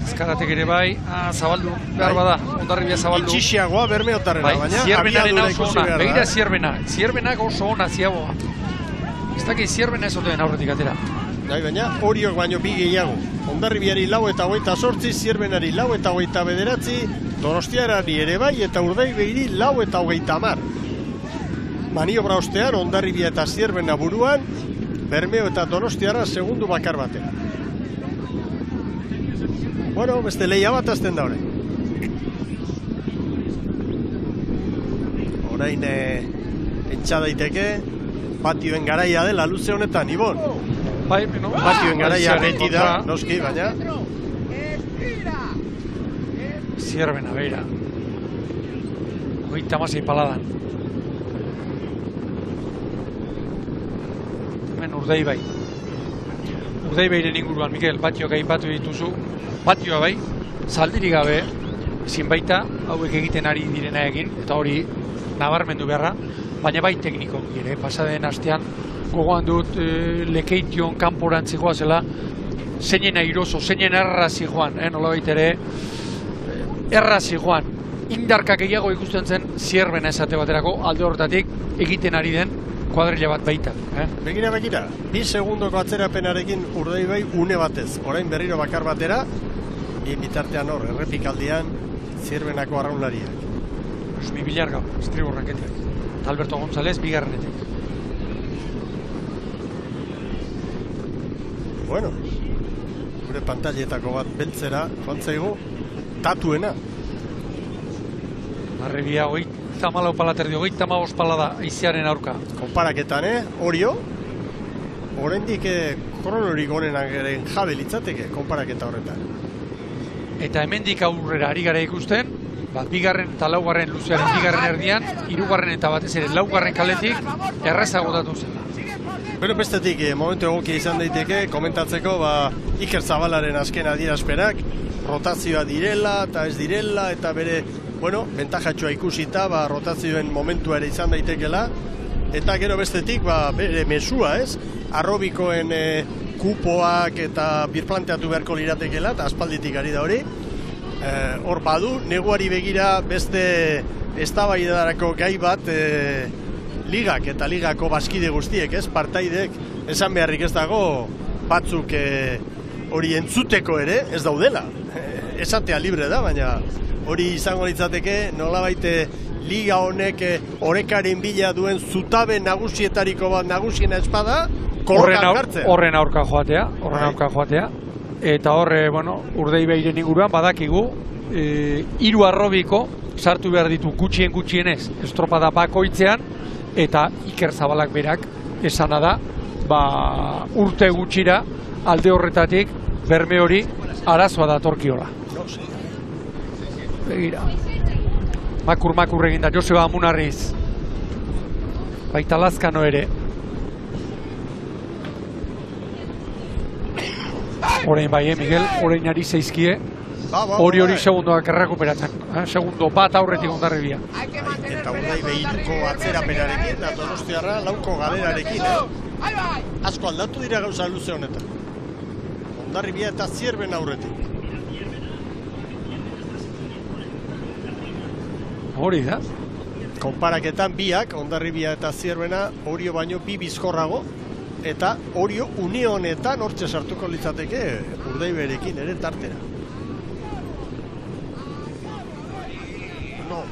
ezkaratek ere bai, zabaldu, behar bada, Hondarribia zabaldu. Itxixiagoa bermeotarrena, baina Zierbenaren abiadura oso ikusi ona, behar da. begira Zierbena, Zierbenak oso ona ziagoa. Ez dakit Zierbena ez oten aurretik atera. Bai, baina Oriok baino bi gehiago. Hondarribiari 4 eta 28, Zierbenari 4 eta 29, Donostiarari ere bai eta Urdaibairi 4 eta 30. Maniobra ostean Hondarribia eta Zierbena buruan, Bermeo eta Donostiarra segundu bakar batean. Bueno, beste lehia bat azten da orain. Orain pentsa daiteke patioen garaia dela luze honetan, Ibon. Bai, patioen garaia beti da, noski, baina Zierbena, beira. 36 paladan. Hemen Urdaibai. Urdaibairen inguruan, Mikel, patioak aipatu dituzu. Patioa bai, zaldirik gabe, ezin baita hauek egiten ari direna egin, eta hori nabarmendu beharra, baina bai tekniko ere, pasaden astean gogoan dut Lekeition kanporantzigoa zela, zeinen airoso, zeinen errazi joan, nolabait ere, errazi joan, indarkak gehiago ikusten zen Zierbena esate baterako alde horretatik egiten ari den kuadrilla bat baita. Begira, 2 segundoko atzerapenarekin Urdaibai une batez, orain berriro bakar batera, bitartean hor, errepikaldian Zierbenako arraunlariak. Osmi Bilarga, estribo raketak. Alberto González, bigarrenetik. Bueno, gure pantailetako bat beltzera, joan zaigu, tatuena. Marrebia 34 palaterdi, 35 palada aizearen aurka. Konparaketan, Orio, oraindik kronorik onenaren jabe litzateke, konparaketa horretan. Eta hemendik aurrera ari gara ikusten, bigarren eta laugarren luzearen bigarren erdian, hirugarren eta batez ere laugarren kaletik errazago datu zen. Bero bestetik, momentu egokia izan daiteke, komentatzeko, Iker Zabalaren azken adierazpenak, rotazioa direla eta ez direla, eta bere, bentajatxoa ikusita, rotazioen momentua ere izan daitekela, eta gero bestetik, bere mesua, arrobikoen kupoak eta birplanteatu beharko liratekela, eta aspalditik ari da hori. Hor badu, neguari begira beste eztabaidarako gai bat ligak eta ligako bazkide guztiek, partaidek, esan beharrik ez dago batzuk hori entzuteko ere ez daudela. Esatea libre da, baina hori izango litzateke nolabait liga honek orekaren bila duen zutabe nagusietariko bat nagusiena espada korkan jartzea. Horren aurka joatea. Eta horre, Urdaibairen inguruan badakigu, 3 arrobiko sartu behar ditu gutxienez estropada bakoitzean, eta Iker Zabalak berak esana da, urte gutxira alde horretatik berme hori arazoa datorkiola. Begira. Makur eginda, Joseba Amunarriz. Baita Lazkano ere. Orain bai, Miguel, orain ari zaizkie, hori segundoak errekuperatzen. Segundo bat aurretik Hondarribia. Eta Urdaibai 3ko atzerapenarekin, eta Donostiarra 4ko galerarekin. Asko aldatu dira gauza luze honetan. Hondarribia eta Zierben aurretik. Hori da. Konparaketan biak, Hondarribia eta Zierbena, Orio baino 2 bizkorrago, eta Orio une honetan hortxe sartuko litzateke Urdaibarekin ere tartera. No.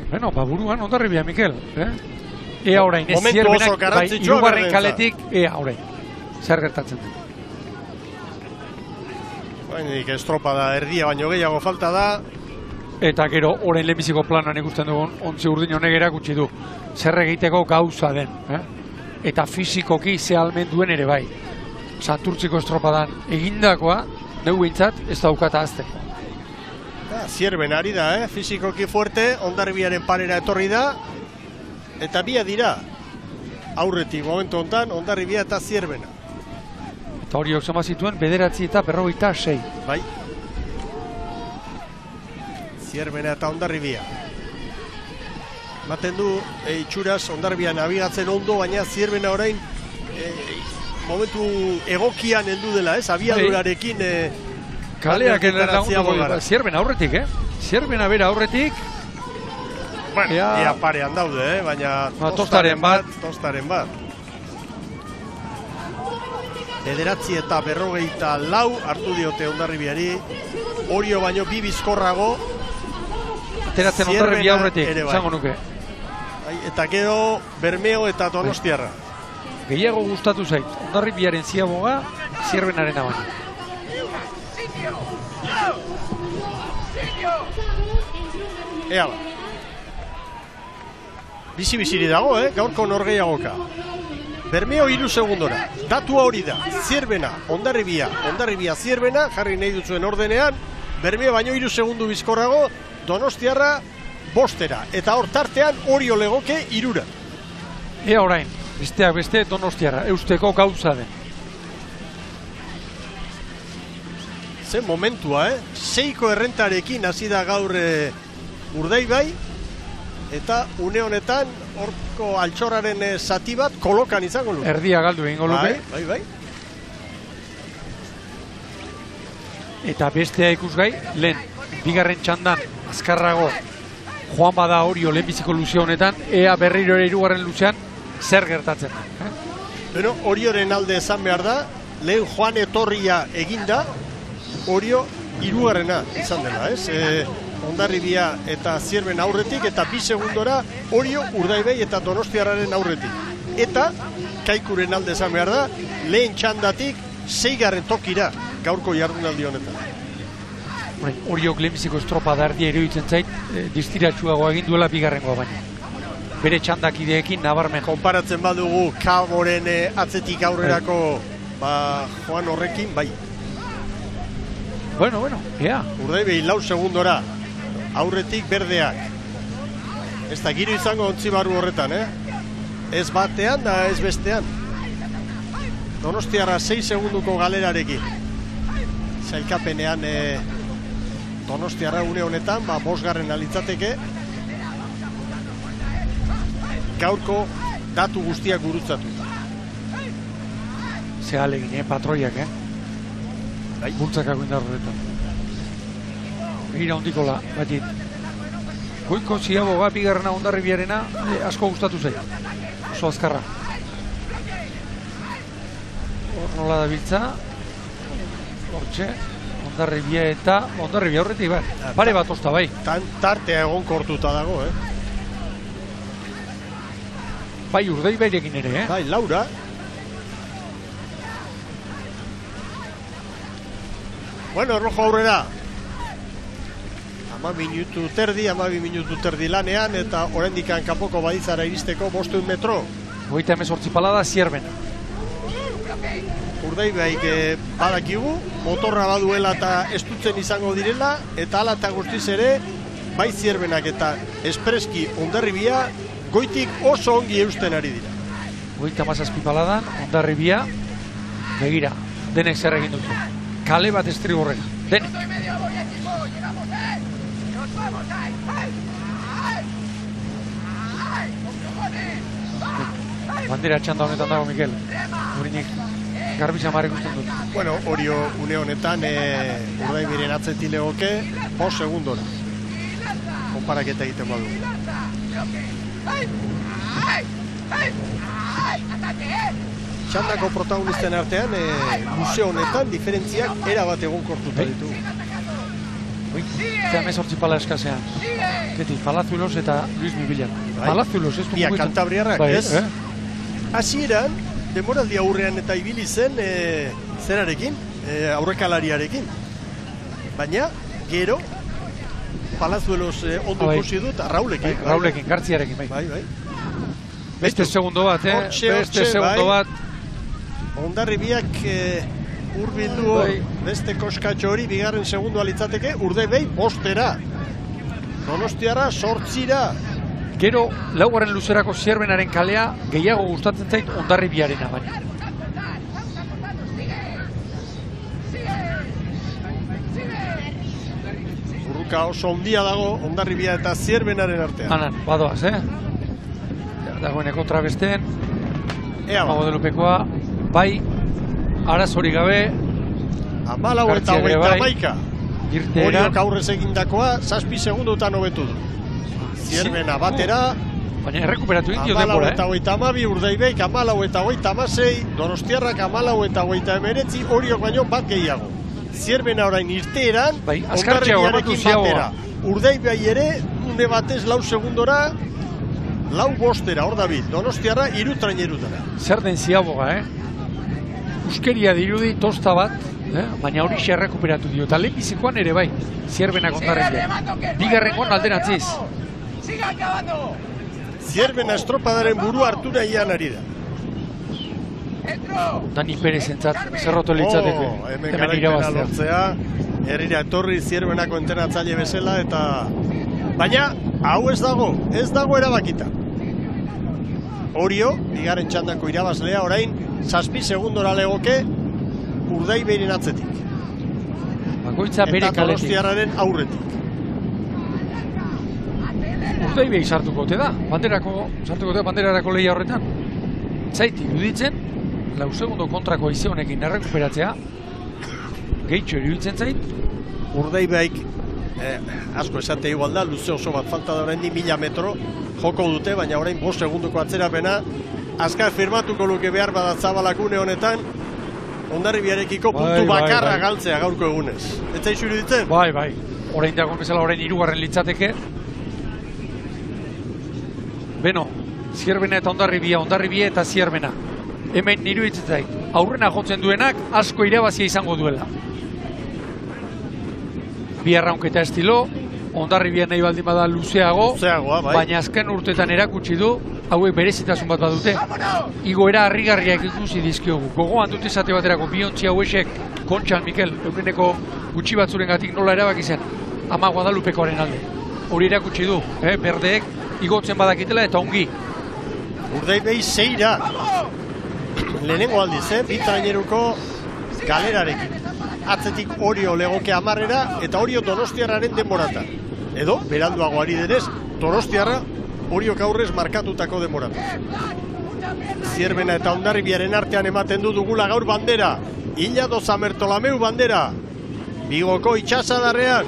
Bueno, buruan Hondarribia, Mikel. Ea orain, ez Zierbenak, hirugarren kaletik, ea orain. Zer gertatzen du? Bainik estropada erdia baino gehiago falta da. Eta gero, orain lehenbiziko planan ikusten dugun, Ontzi Urdin honek erakutsi du. Zer egiteko gauza den. Eta fizikoki ze ahalmen duen ere bai. Santurtziko estropadan egindakoa, neu behintzat, ez daukata azteko. Zierben ari da, fizikoki fuerte, Hondarribiaren parera etorri da, eta bia dira. Aurretik, momentu honetan, Hondarribia eta Zierbena. Eta horiok zema zituen, 9 eta 56. Bai. Zierbena eta Hondarribia. Maten du, itxuraz, Hondarribia nabigatzen ondo, baina Zierbena orain momentu egokian heldu dela, abiadurarekin kaleak lagunduko Zierbena aurretik, Zierbena bera aurretik. Bueno, ia parean daude, baina tostaren bat. 9 eta 54 hartu diote Hondarribiari, Orio baino 2 bizkorrago. Ateratzen Hondarribia aurretik, izango nuke. Eta gero Bermeo eta Donostiarra. Gehiago gustatu zait, Hondarribiaren ziaboga, Zierbenaren abana. Ea ba. Bizi-biziri dago, gaurko norgeiagoka. Bermeo 3 segundora. Datua hori da. Zierbena, Hondarribia, Hondarribia, Zierbena, jarri nahi duzuen ordenean. Bermeo baino 3 segundu bizkorrago, Donostiarra 5era. Eta hor tartean Orio legoke 3. Ea orain, besteak beste Donostiarra, eusteko gauza den. Ze momentua, Seiko errentarekin hasi da gaur Urdaibai, eta une honetan horko altxorraren zati bat kolokan izango luke. Erdia galdu egingo luke. Bai. Eta bestea ikusgai, lehen, bigarren txandan, azkarrago, joan bada Orio lehenbiziko luzio honetan, ea berriro ere hirugarren luzean, zer gertatzen da. Bueno, Orioren alde esan behar da, lehen joan etorria eginda, Orio hirugarrena izan dela, ez? Hondarribia eta Zierben aurretik, eta 2 segundora Orio, Urdaibai eta Donostiarraren aurretik. Eta, Kaikuren alde esan behar da, lehen txandatik 6. tokira gaurko jardunaldi honetan. Oriok lehenbiziko estropa da erdia iruditzen zait, distiratsuagoa egin duela bigarrengoa baina. Bere txandakideekin nabarmen. Konparatzen badugu Kaboren atzetik aurrerako joan horrekin, bai. Bueno, ea. Urdaibai 4 segundora, aurretik berdeak. Ez da giro izango ontzi barru horretan, Ez batean da ez bestean. Donostiarra 6 segunduko galerarekin. Zailkapenean Donostiarra une honetan, 5. alitzateke. Gaurko datu guztiak gurutzatuta. Ze alegin, patroiak, Bultzakako indar horretan. Egira hondikola, batit. Goiko ziaboga, bigarrena Hondarribiarena, asko gustatu zait. Oso azkarra. Hor nola da biltza. Hortxe, Hondarribia eta Hondarribia horretik, pare bat osta, bai. Tartea egon kortuta dago, Bai, Urdaibairekin ere, Bai, Laura. Bueno, rojo aurrera. 12 minutu terdi lanean, eta oraindikan kanpoko badizara iristeko 500 metro. 38 palada Zierben. Urdaibaik badakigu, motorra baduela eta estutzen izango direla, eta hala eta guztiz ere, bai Zierbenak eta espreski Hondarribia goitik oso ongi eusten ari dira. 37 paladan, Hondarribia, begira, denek zer egin dute. Kale bat estrigorrena, denek. Bandera txanda honetan dago, Mikel. Horinik garbi zamarrik usten dut. Bueno, Orio une honetan Urdaibiren atzetik legoke 5 segundora. Konparaketa egiten badu. Txandako protagonisten artean, luze honetan diferentziak erabat egon kortuta ditu. Eta 18 pala eskasean. Beti, Palazuelos eta Luis Mibilak. Palazuelos, ez du Biak kantabriarrak, ez? Hasieran, demoraldi aurrean eta ibili zen zerarekin, aurrekalariarekin. Baina, gero, Palazuelos ondo ikusi dut, Raulekin. Raulekin, Gartziarekin, bai. Bai. Beste segundo bat, beste segundo bat. Hondarribiak urbildu beste koskatxo hori, bigarren segundo alitzateke, Urdaibai 5-era. Donostiarra 8-ra. Gero, 4. luzerako Zierbenaren kalea gehiago gustatzen zait Hondarribiarena baina. Burruka oso ondia dago Hondarribia eta Zierbenaren artean. Hanan, badoaz, dagoeneko trabesten. Ea ba. Modelupekoa, bai, arazorik gabe. 14 eta 31. Irteeran. Oriok aurrez egindakoa, 7 segundotan hobetu du. Zierbena batera. Baina errekuperatu egin dio denbora, 14 eta 12, Urdaibaik 14 eta 36, Donostiarrak 14 eta 19, Oriok baino bat gehiago. Zierbena orain irteeran, bai, Hondarribiarekin batera. Urdaibai ere, une batez 4 segundora, 4-5-era, hor dabil. Donostiarra 3-trainerutara. Zer den ziaboga, Euskeria dirudi tosta bat, baina hori errekuperatu dio. Eta lehenbizikoan ere bai, Zierbenak Hondarribia. Bigarrengoan alderantziz. Zierbena estropadaren buru hartu nahian ari da. Dani Perez entzat, zerroto litzateke. Hemen garaipena lortzea, herrira etorri Zierbenako entrenatzaile bezala, eta... Baina, hau ez dago erabakita. Orio, bigarren txandako irabazlea, orain, 7 segundora legoke Urdaibairen atzetik. bakoitza bere eta kaletik. Donostiarraren aurretik. Urdaibei sartuko ote da, banderarako lehia horretan. Zait, iruditzen, 4 segundo kontrako haize honekin errekuperatzea, gehitxo iruditzen zait. Urdaibaik asko esate igual da, luze oso bat falta da oraindik 1000 metro joko dute, baina orain 5 segunduko atzerapena azkar firmatuko luke behar bada Zabalakune honetan, Hondarribiarekiko puntu bakarra galtzea gaurko egunez. Ez zaizu iruditzen? Bai, orain dagoen bezala orain 3. litzateke. Beno, Zierbena eta Hondarribia eta Zierbena. Hemen niru iruditzen aurrena jotzen duenak asko irabazia izango duela. Bi arraunketa estilo, Hondarribia nahi baldin bada luzeagoa, bai. Baina azken urtetan erakutsi du, hauek berezitasun bat badute. Igoera harrigarriak ikusi dizkiogu. Gogoan dut izate baterako biontzi hauesek, Kontxan Mikel, eureneko gutxi batzurengatik nola erabaki zen, Ama Guadalupekoaren alde. Hori erakutsi du, berdeek igotzen badakitela eta ongi. Urdaibei 6 lehenengo aldiz, bitraineruko galerarekin. Atzetik Orio legoke 10 eta Orio Donostiarraren denborata. Edo, beranduago ari denez, Donostiarra Oriok aurrez markatutako denborata. Zierbena eta Hondarribiaren artean ematen dugula gaur bandera. Illado Zamertolameu bandera. Bigoko itxasadarrean.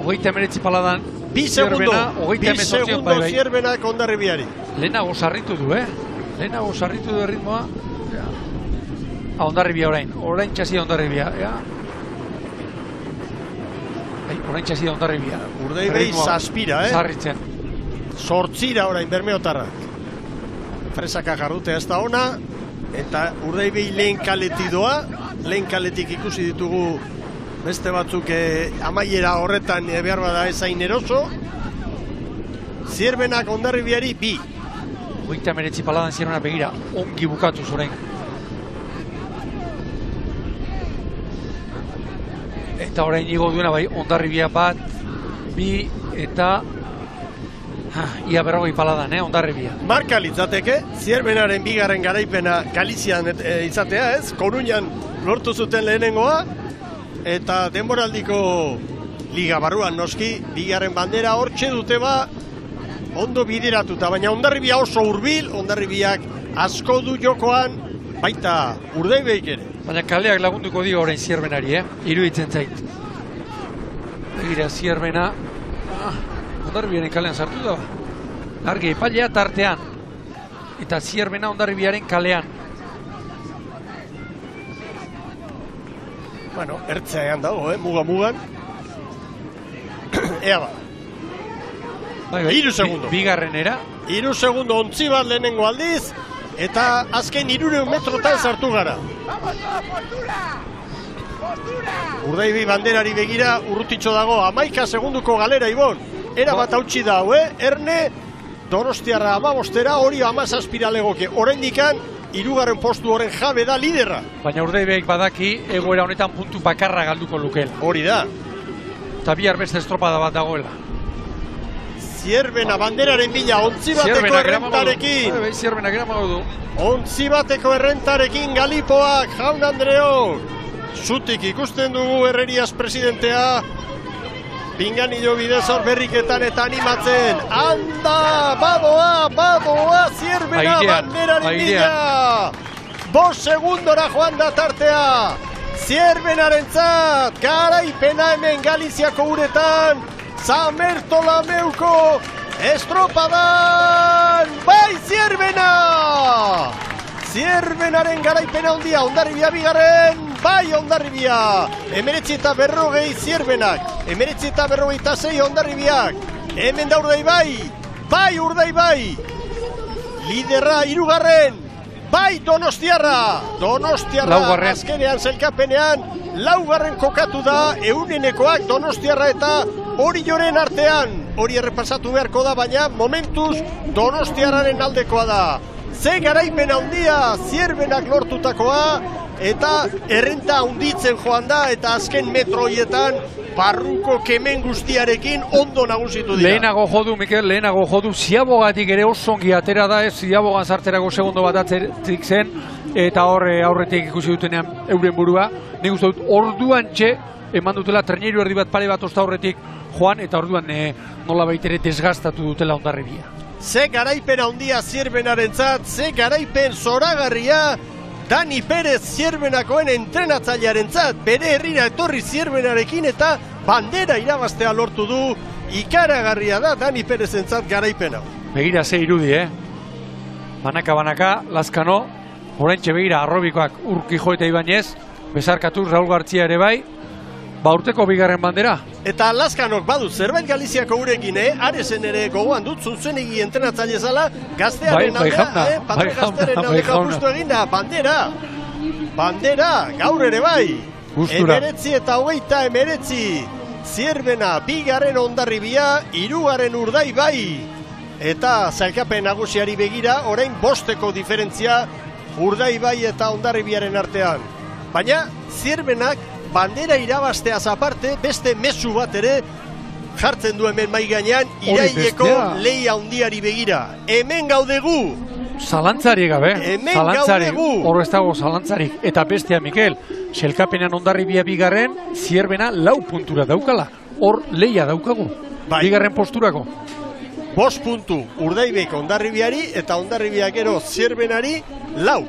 39 paladan. 2 segundo Zierbenak Hondarribiari. Lehenago sarritu du, Lehenago sarritu du erritmoa. Hondarribia orain txasia Hondarribia, orain txasia Hondarribia. Urdaibei zazpira, Zarritzen. 8 orain Bermeotarrak. Fresaka jarrutea ez da ona, eta Urdaibei lehen kaletidoa, lehen kaletik ikusi ditugu beste batzuk amaiera horretan behar bada ezain eroso. Zierbenak Hondarribiari 2. 39 paladan Zierbena begira, ongi bukatu zorein. Eta orain igo duena bai, Hondarribia 1, 2 eta ia 40 paladan, Hondarribia. Marka litzateke, Zierbenaren 2. garaipena Galizian izatea, Koruñan lortu zuten lehenengoa, eta denboraldiko liga barruan noski, 2. bandera hortxe dute ondo bideratuta, baina Hondarribia oso hurbil, Hondarribiak asko du jokoan, baita Urdaibeik ere. Baina kaleak lagunduko dio orain Zierbenari, iruditzen zait. Begira Zierbena, Hondarribiaren kalean sartu da. Argi, epailea tartean. Eta Zierbena Hondarribiaren kalean. Bueno, ertzean dago, mugan. Ea ba. 3 segundo. Bigarrenera. 3 segundo ontzi bat lehenengo aldiz, eta azken 300 metrotan sartu gara. Urdaibi banderari begira urrutitxo dago, 11 segunduko galera, Ibon. Era bat hautsi da, Erne, Donostiarra 15, Orio 17 legoke. Oraindikan, 3. postu horren jabe da liderra. Baina Urdaibeik badaki, egoera honetan puntu bakarra galduko lukela. Hori da. Eta bihar beste estropada bat dagoela. Zierbena banderaren bila, ontzi bateko errentarekin. Zierbenak eramago du. Ontzi bateko errentarekin Galipoak, Jaun Andreo. Zutik ikusten dugu Herrerias presidentea. Pinganillo bidezor berriketan eta animatzen. Anda, badoa, Zierbena banderaren bila. 5 segundora joan da tartea. Zierbenarentzat, garaipena hemen Galiziako uretan. Zamertolameuko estropadan, bai Zierbena! Zierbenaren garaipena handia, Hondarribia 2, bai Hondarribia! 19:40 Zierbenak, 19:46 Hondarribiak, hemen da Urdaibai, bai Urdaibai! Liderra 3, bai Donostiarra! Donostiarra azkenean zelkapenean, 4. kokatu da, eunenekoak Donostiarra eta Orioren artean. Hori errepasatu beharko da, baina momentuz Donostiarraren aldekoa da. Ze garaipen handia Zierbenak lortutakoa, eta errenta handitzen joan da, eta azken metroietan barruko kemen guztiarekin ondo nagusitu dira. Lehenago jodu, Mikel, lehenago jodu, Ziabogatik ere osongi atera da, Ziabogan sarterako segundo bat atzerik zen, eta aurretik ikusi dutenean euren burua. Nik uste dut, orduan txe, eman dutela, traineru erdi bat pare bat osta horretik joan, eta orduan nola baitere desgastatu dutela Hondarribia. Ze garaipen handia Zierbenarentzat, ze garaipen zoragarria Dani Perez Zierbenakoen entrenatzailearentzat, bere herrira etorri Zierbenarekin eta bandera irabaztea lortu du. Ikaragarria da Dani Perezentzat garaipen hau. Begira ze irudi, Banaka, Lazkano, oraintxe begira Arrobikoak Urkijo eta Ibanez, bezarkatu Raul Gartzia ere bai, urteko bigarren bandera. Eta Lazkanok badut zerbait Galiziako urekin, Arezen ere gogoan dut, zunzenegi entrenatzaile zala, gaztearen aldea, patro gaztearen aldeko apustu eginda, bandera, gaur ere bai. Emeretzi eta hogeita emeretzi, Zierbena, bigarren Hondarribia, hirugarren Urdaibai. Eta zailkapen nagusiari begira, orain 5 diferentzia Urdaibai eta Hondarribiaren artean. Baina, Zierbenak bandera irabazteaz aparte, beste mezu bat ere jartzen du hemen mai gainean, iraileko lehia handiari begira. Hemen gaudegu! Zalantzarik gabe, hor ez dago zalantzarik. Eta bestea, Mikel, selkapenean Hondarribia bigarren, Zierbena 4 puntura daukala. Hor lehia daukagu, bigarren posturako. 5 puntu Urdaibaiko Hondarribiari eta Hondarribia gero Zierbenari 4.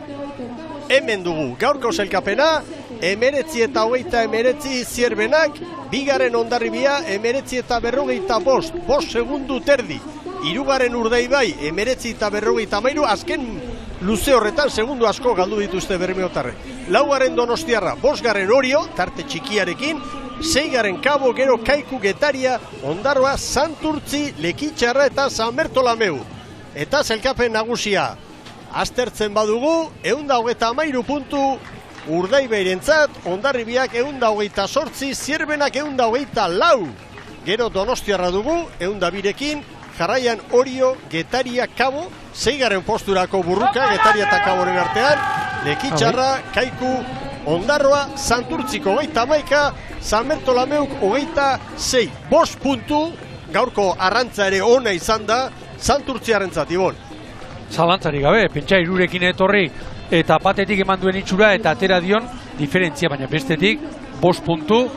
Hemen dugu gaurko selkapena, 19 eta 29 Zierbenak, bigarren Hondarribia 19 eta 45, 5 segundu terdi. Hirugarren Urdaibai 19 eta 53, azken luze horretan segundu asko galdu dituzte bermeotarrek. 4. Donostiarra, 5. Orio, tarte txikiarekin, 6. Kabo, gero Kaiku, Getaria, Ondarroa, Santurtzi, Lekitxarra eta San Bertolameu. Eta zelkapen nagusia, aztertzen badugu, 123 puntu Urdaibairentzat, Hondarribiak 128, Zierbenak 124. Gero Donostiarra dugu, 102rekin, jarraian Orio, Getaria, Kabo, 6. posturako Burruka, Getaria eta Kaboren artean, Lekitxarra, Kaiku, Ondarroa, Santurtziko 21, San Bertolameuk 26. 5 puntu, gaurko arrantza ere ona izan da, Santurtziarentzat, Ibon. Zalantzarik gabe, pentsa irurekin etorri, eta batetik eman duen itxura eta atera dion diferentzia, baina bestetik 5 puntu,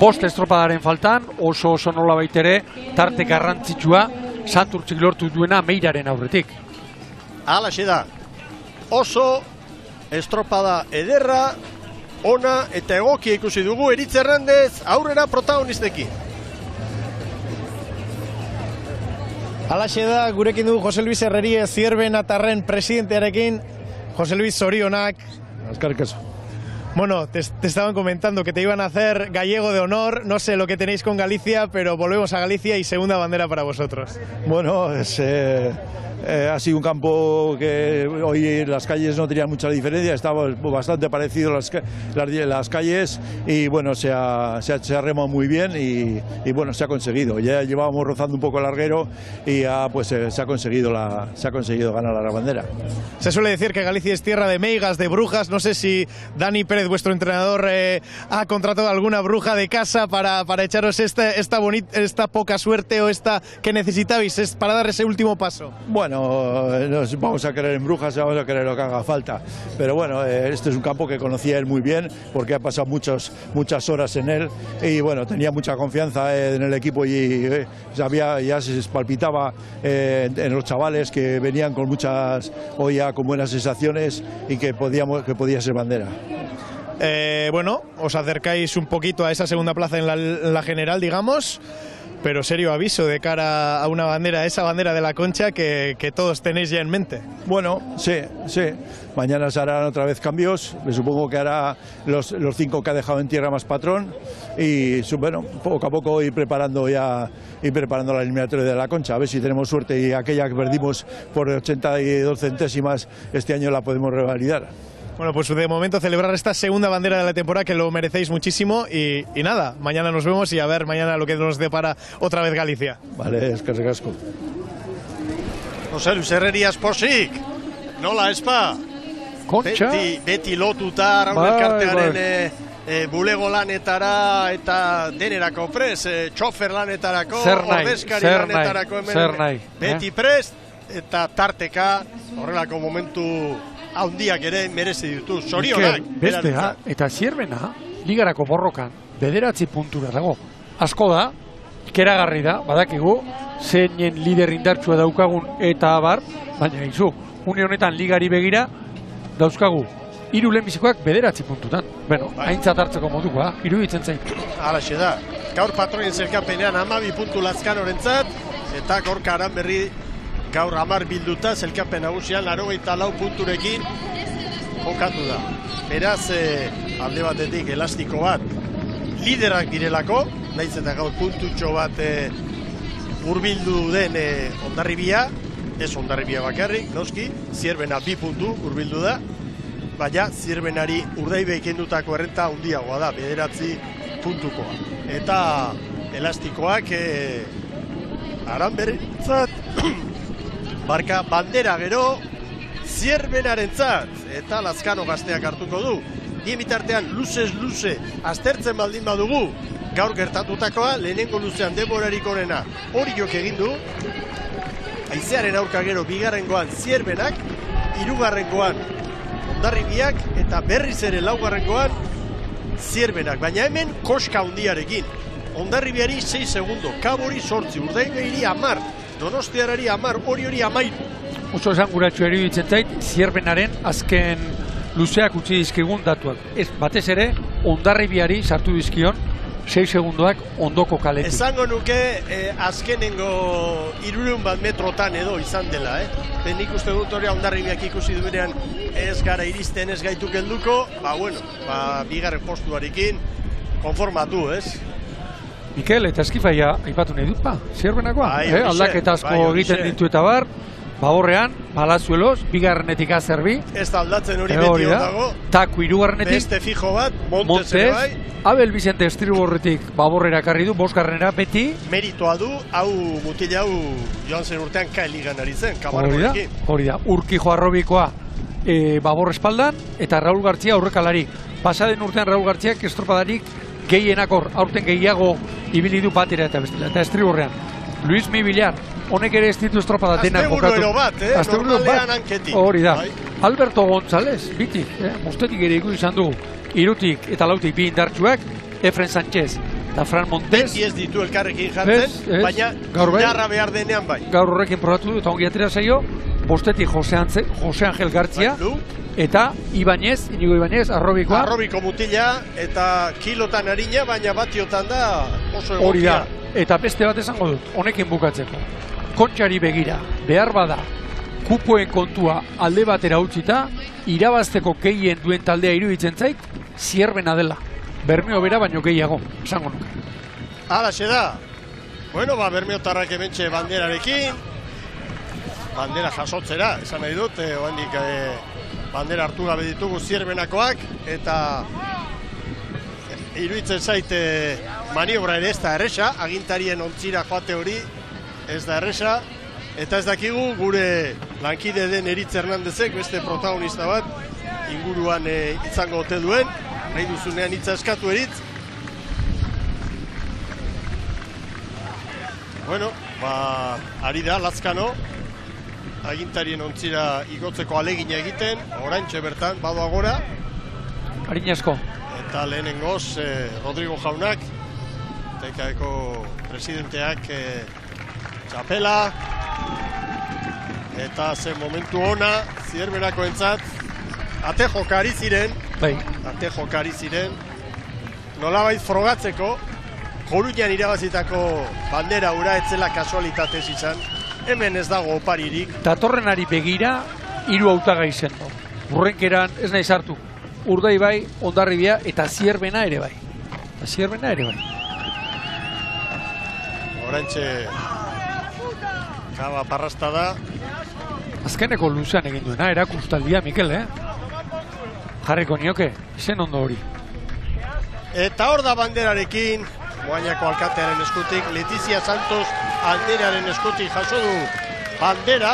5 estropadaren faltan, oso nola baitere, tarte garrantzitsua, Santurtzik lortu duena Meiraren aurretik. Halaxe da, oso estropada ederra, ona eta egokia ikusi dugu Eritz Hernández aurrera protagonistekin. Halaxe da, gurekin dugu Jose Luis Herrerie, Zierbenatarren presidentearekin. Jose Luis, zorionak. Eskerrik asko. Bueno, te estaban comentando que te iban a hacer gallego de honor, no sé lo que tenéis con Galicia, pero volvemos a Galicia y segunda bandera para vosotros. Bueno, ha sido un campo que hoy las calles no tenían mucha diferencia, estaba bastante parecido las calles y bueno, se ha remado muy bien y bueno, se ha conseguido. Ya llevábamos rozando un poco el larguero y ya pues se ha conseguido ganar la bandera. Se suele decir que Galicia es tierra de meigas, de brujas, no sé si Dani Pérez, vuestro entrenador, ha contratado alguna bruja de casa para echaros esta poca suerte o esta que necesitabais para dar ese último paso. Bueno, nos vamos a creer en brujas, vamos a creer lo que haga falta, pero bueno, este es un campo que conocía él muy bien porque ha pasado muchas horas en él y bueno, tenía mucha confianza en el equipo y ya se palpitaba en los chavales que venían con con buenas sensaciones y que podía ser bandera. Bueno, os acercáis un poquito a esa segunda plaza en la general, digamos, pero serio aviso de cara a una bandera, esa bandera de la Concha que todos tenéis ya en mente. Bueno, sí. Mañana se harán otra vez cambios, me supongo que hará los 5 que ha dejado en tierra más patrón y bueno, poco a poco ir preparando la eliminatoria de la Concha, a ver si tenemos suerte y aquella que perdimos por 82 centésimas este año la podemos revalidar. Bueno, pues de momento celebrar esta segunda bandera de la temporada, que lo merecéis muchísimo y nada, mañana nos vemos y a ver mañana lo que nos depara otra vez Galicia. Vale, eskerrik asko. Jose Luis Herrerias posik, nola espa? Kontxa? Beti lotuta Raunelkartearen bulego lanetara eta denerako prest, txofer lanetarako, ordezkari lanetarako hemen beti prest eta tarteka horrelako momentu haundiak ere merezi ditu, zorionak. Bestea, eta Zierbena, ligarako borrokan, 9 puntura dago. Asko da, ikeragarri da, badakigu, zeinen lider indartsua daukagun eta abar, baina izu, une honetan ligari begira, dauzkagu, 3 lehenbizikoak 9 puntutan. Bueno, aintzat hartzeko modukoa, iruditzen zait. Halaxe da, gaur patroien zelkapenean 12 puntu Lazkanorentzat, eta Gorka Aranberri gaur 10 bilduta zelkapen nagusian 84 punturekin jokatu da. Beraz, alde batetik elastiko bat liderak direlako, nahiz eta gaur puntutxo bat hurbildu den Hondarribia, ez Hondarribia bakarrik, noski, Zierbena 2 puntu hurbildu da, baina Zierbenari Urdaibe ikendutako errenta handiagoa da, 9 puntukoa. Eta elastikoak Aranberritzat barka bandera gero Zierbenarentzat eta Lazkano gazteak hartuko du. Bien bitartean luzez luze aztertzen baldin badugu gaur gertatutakoa, lehenengo luzean denborarik onena hori jok egin du. Haizearen aurka gero bigarrengoan Zierbenak, hirugarrengoan Hondarribiak eta berriz ere laugarrengoan Zierbenak, baina hemen koska handiarekin. Hondarribiari 6 segundo, Kabori 8, Urdaibeiri 10, Donostiarari 10, hori 13. Oso esanguratsu iruditzen zait, Zierbenaren azken luzeak utzi dizkigun datuak. Ez, batez ere, Hondarribiari sartu dizkion 6 segundoak ondoko kaletik. Esango nuke azkenengo 300 metrotan edo izan dela, Nik uste dut hori Hondarribiak ikusi duenean ez gara iristen, ez gaitu helduko, bigarren postuarekin konformatu, ez? Mikel, eta eskifaia aipatu nahi dut, Zierbenakoa, aldaketa asko egiten ditu eta bar, Baborrean, Palazuelos, bigarrenetik Azerbi. Ez da aldatzen hori beti dago. Taku hirugarrenetik. Beste fijo bat, Montes ere bai. Abel Vicente Estriborretik Baborrera karri du, bosgarrenera beti. Meritoa du, hau mutila hau joan zen urtean Kaeligan ari zen, Kamargoekin. Hori da, Urkijo Arrobikoa Babor espaldan, eta Raul Gartzia aurrekalari. Pasaden urtean Raul Gartziak estropadarik gehienak aurten gehiago ibili du batera eta bestela. Eta Estriborrean, Luis Mibilar, honek ere ez ditu estropada denak bokatu. Asteburuero bat, normalean hanketik. Hori da. Alberto González, bitik, mostetik ere iku izan dugu. Irutik eta lautik bi indartsuak, Efren Sánchez eta Fran Montes. Beti ez ditu elkarrekin jartzen, baina indarra behar denean bai. Gaur horrekin probatu du eta ongi atera zaio, bostetik Jose Angel Gartzia eta Inigo Ibanez, Arrobikoa. Arrobiko mutila eta kilotan harina, baina batiotan da oso egokia. Hori da, eta beste bat esango dut, honekin bukatzeko. Kontxari begira, behar bada, kupoen kontua alde batera utzita, irabazteko gehien duen taldea iruditzen zait, Zierbena dela. Bermeo bera baino gehiago, esango nuke. Halaxe da. Bueno, Bermeotarrak hementxe banderarekin, bandera jasotzera, esan nahi dut, oandik bandera hartu gabe ditugu Zierbenakoak, eta iruditzen zait maniobra ere ez da erresa, agintarien ontzira joate hori ez da erresa, eta ez dakigu gure lankide den Eritz Hernandezek beste protagonista bat inguruan izango ote duen, nahi duzunean hitza eskatu Eritz. Bueno, ari da Lazkano, agintarien ontzira igotzeko alegina egiten, oraintxe bertan, badoa gora. Ariñasko. Eta lehenengoz, Rodrigo Jaunak, TKeko presidenteak txapela, eta zen momentu ona, Zierbenako entzat, ate jokari ziren, nolabait frogatzeko, Coruñan irabazitako bandera ura etzela kasualitatez izan, hemen ez dago oparirik. Datorrenari begira, 3 hautagai zendo. Urrenkeran ez nahi sartu. Urdaibai, Hondarribia eta Zierbena ere bai. Orantxe, Kaba parrasta da. Azkeneko luzean egin duena, erakustaldia, Mikel, Jarriko nioke, izen ondo hori. Eta hor da banderarekin, Moañako alkatearen eskutik, Letizia Santos alderearen eskutik jaso du bandera.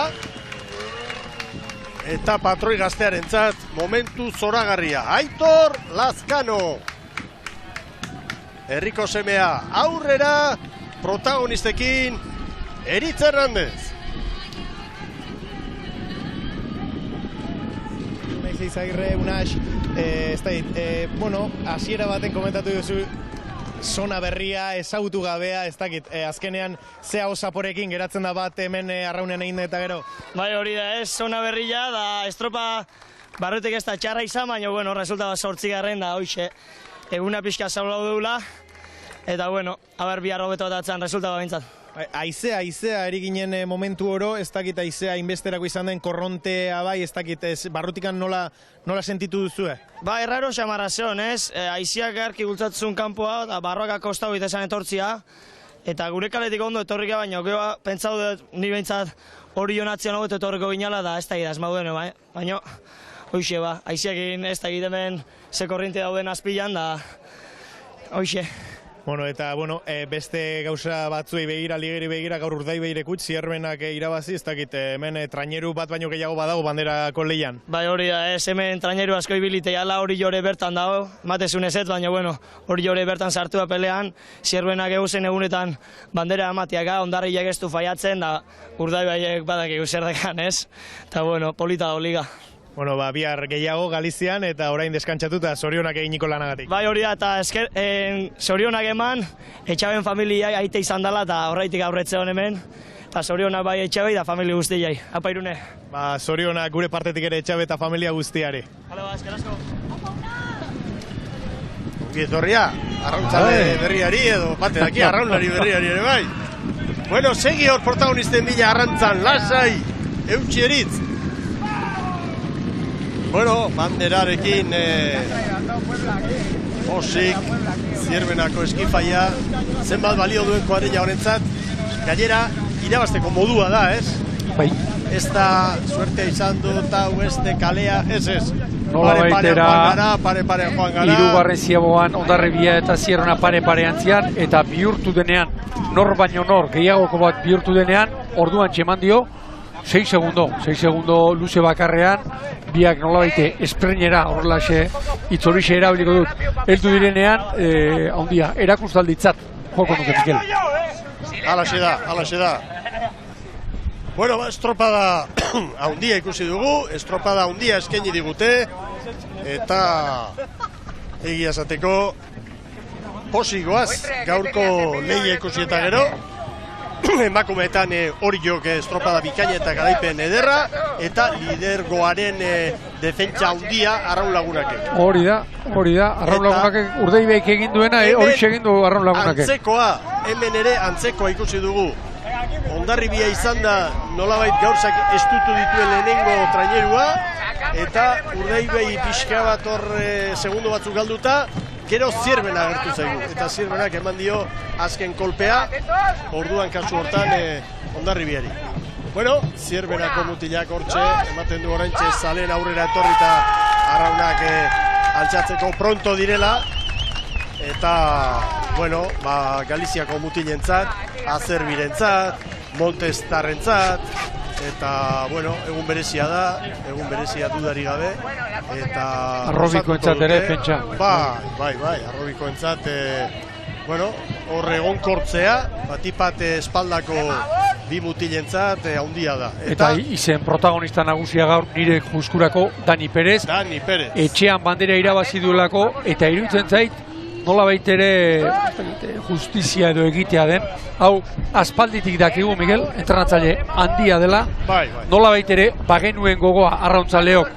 Eta patroi gaztearentzat momentu zoragarria. Aitor Lazkano. Herriko semea aurrera, protagonistekin Eritz Hernandez. Izagirre, Unax, ez da dit, bueno, hasiera baten komentatu duzu zona berria, ezagutu gabea, ez dakit, azkenean zea osaporekin geratzen da bat hemen arraunean egin da eta gero? Bai, hori da, zona berria, da estropa barrutik ez da txarra izan, baina, bueno, resulta bat 8. da, hoxe, eguna pixka zaulau deula, eta, bueno, haber bihar hobeto bat atzan, resulta bat bintzat. Aizea eri ginen momentu oro, ez dakit aizea inbesterako izan den korrontea bai, ez dakit barrutikan nola sentitu duzue? Ba, erraro xamarra zeon, ez? Aiziak garki bultzatzun kanpoa, eta barroak kostau esan etortzia, eta gure kaletik ondo etorrika, baina geho pentsau dut ni behintzat hori jonatzen hobeto etorriko ginala, da ez da idaz maudeno, baina hoxe ba, aiziak egin ez da egitemen ze korrinte dauden azpilan, da hoxe. Bueno, eta, beste gauza batzuei begira, ligeri begira, gaur urdai behirekut, Zierbenak irabazi, ez dakit, hemen traineru bat baino gehiago badago banderako lehian. Bai, hori da, hemen traineru asko ibilitea, hori jore bertan dago, matezun ezet, baina, hori jore bertan sartua pelean, Zierbenak eguzen egunetan bandera amatiaka, ondarriak ez du faiatzen, da urdai behiek badak zer dekan, ez? Eta, polita da liga. Bihar gehiago Galizian eta orain deskantzatuta zorionak eginiko lanagatik. Bai, hori da, eta zorionak eman, etxaben familia aite izan dela, eta horreitik aurretze hemen, eta zorionak bai etxabei da familia guztiai. Apa Irune. Zorionak gure partetik ere etxabe eta familia guztiari. Hala, eskerazko. Gizorria, arrauntzale berriari edo bate daki arraunlari berriari ere bai. Bueno, segi hor protagonisten bila arrantzan, lasai, eutxi eritz. Bueno, banderarekin osik, Zierbenako eskifaia, zenbat balio duen kuadrilla honentzat, gainera irabazteko modua da, ez? Bai. Ez da suertea izan dut, hau este kalea, ez. Pare-parean joan gara. Hirugarren ziaboan Hondarribia eta Zierrona pare-parean zian, eta bihurtu denean, nor baino nor, gehiagoko bat bihurtu denean, orduan txeman dio, 6 segundo luze bakarrean, biak nolabaite espreinera horrelaxe itzorixe erabiliko dut. Heldu direnean, handia, erakustalditzat, joko nuke Mikel. Halaxe da. Bueno, estropada handia ikusi dugu, estropada handia eskaini digute, eta egia esateko posigoaz gaurko lehia ikusi eta gero, emakumeetan hori jok estropada bikaina eta garaipen ederra, eta lidergoaren defentsa handia Arraun Lagunakek. Hori da, Arraun Lagunakek urdeibeik egin duena, hori egin du Arraun Lagunakek. Antzekoa, hemen ere antzekoa ikusi dugu. Hondarribia izan da nolabait gauzak estutu dituen lehenengo trainerua, eta urdeibei pixka bat hor segundo batzuk galduta, gero Zierbena agertu zaigu, eta Zierbenak eman dio azken kolpea, orduan kasu hortan Hondarribiari. Bueno, Zierbenako mutilak hortxe, ematen du oraintxe zalen aurrera etorri eta Arraunak altxatzeko pronto direla, eta, bueno, Galiziako mutilentzat, Azerbirentzat, Montestarrentzat, eta, bueno, egun berezia dudari gabe, eta... Arrobikoentzat ere, pentsa. Bai, arrobikoentzat, bueno, hor egonkortzea, batipat espaldako bi mutilentzat handia da. Eta izen protagonista nagusia gaur nire juskurako Dani Perez. Etxean bandera irabazi duelako, eta iruditzen zait, nola baitere justizia edo egitea den, hau aspalditik dakigu, Miguel, entrenatzaile handia dela, nola baitere bagenuen gogoa arrauntzaleok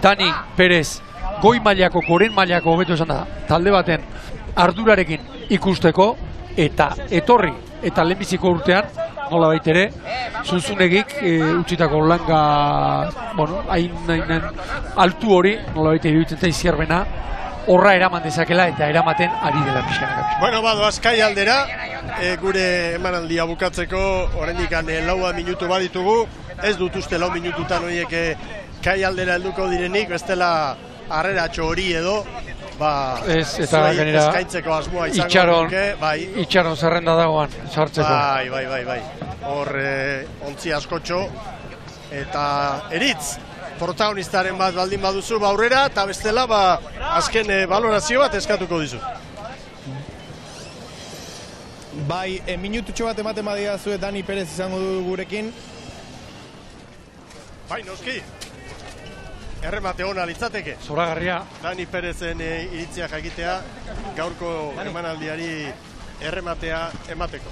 Dani Perez goi mailako, goren mailako hobeto esan da, talde baten ardurarekin ikusteko, eta etorri, eta lehenbiziko urtean, nola baitere, Zunzunegik utzitako langa, bueno, hain altu hori, nola baitere iruditzen zait Zierbena, horra eraman dezakela eta eramaten ari dela pixkanak. Bueno, badoaz kai aldera, gure emanaldia bukatzeko, oraindik 4 minutu baditugu, ez dut uste 4 minututan horiek kai aldera helduko direnik, bestela harreratxo hori edo, zuei eskaintzeko asmoa izango duke. Itxaron zerrenda dagoan, sartzeko. Bai. Hor ontzi askotxo, eta eritz, protagonistaren bat baldin baduzu aurrera, eta bestela azken balorazio bat eskatuko dizu. Bai, minututxo bat ematen badiazue Dani Perez izango du gurekin. Bai, noski. erremate ona litzateke. Zoragarria. Dani Perezen iritzia jakitea gaurko emanaldiari errematea emateko.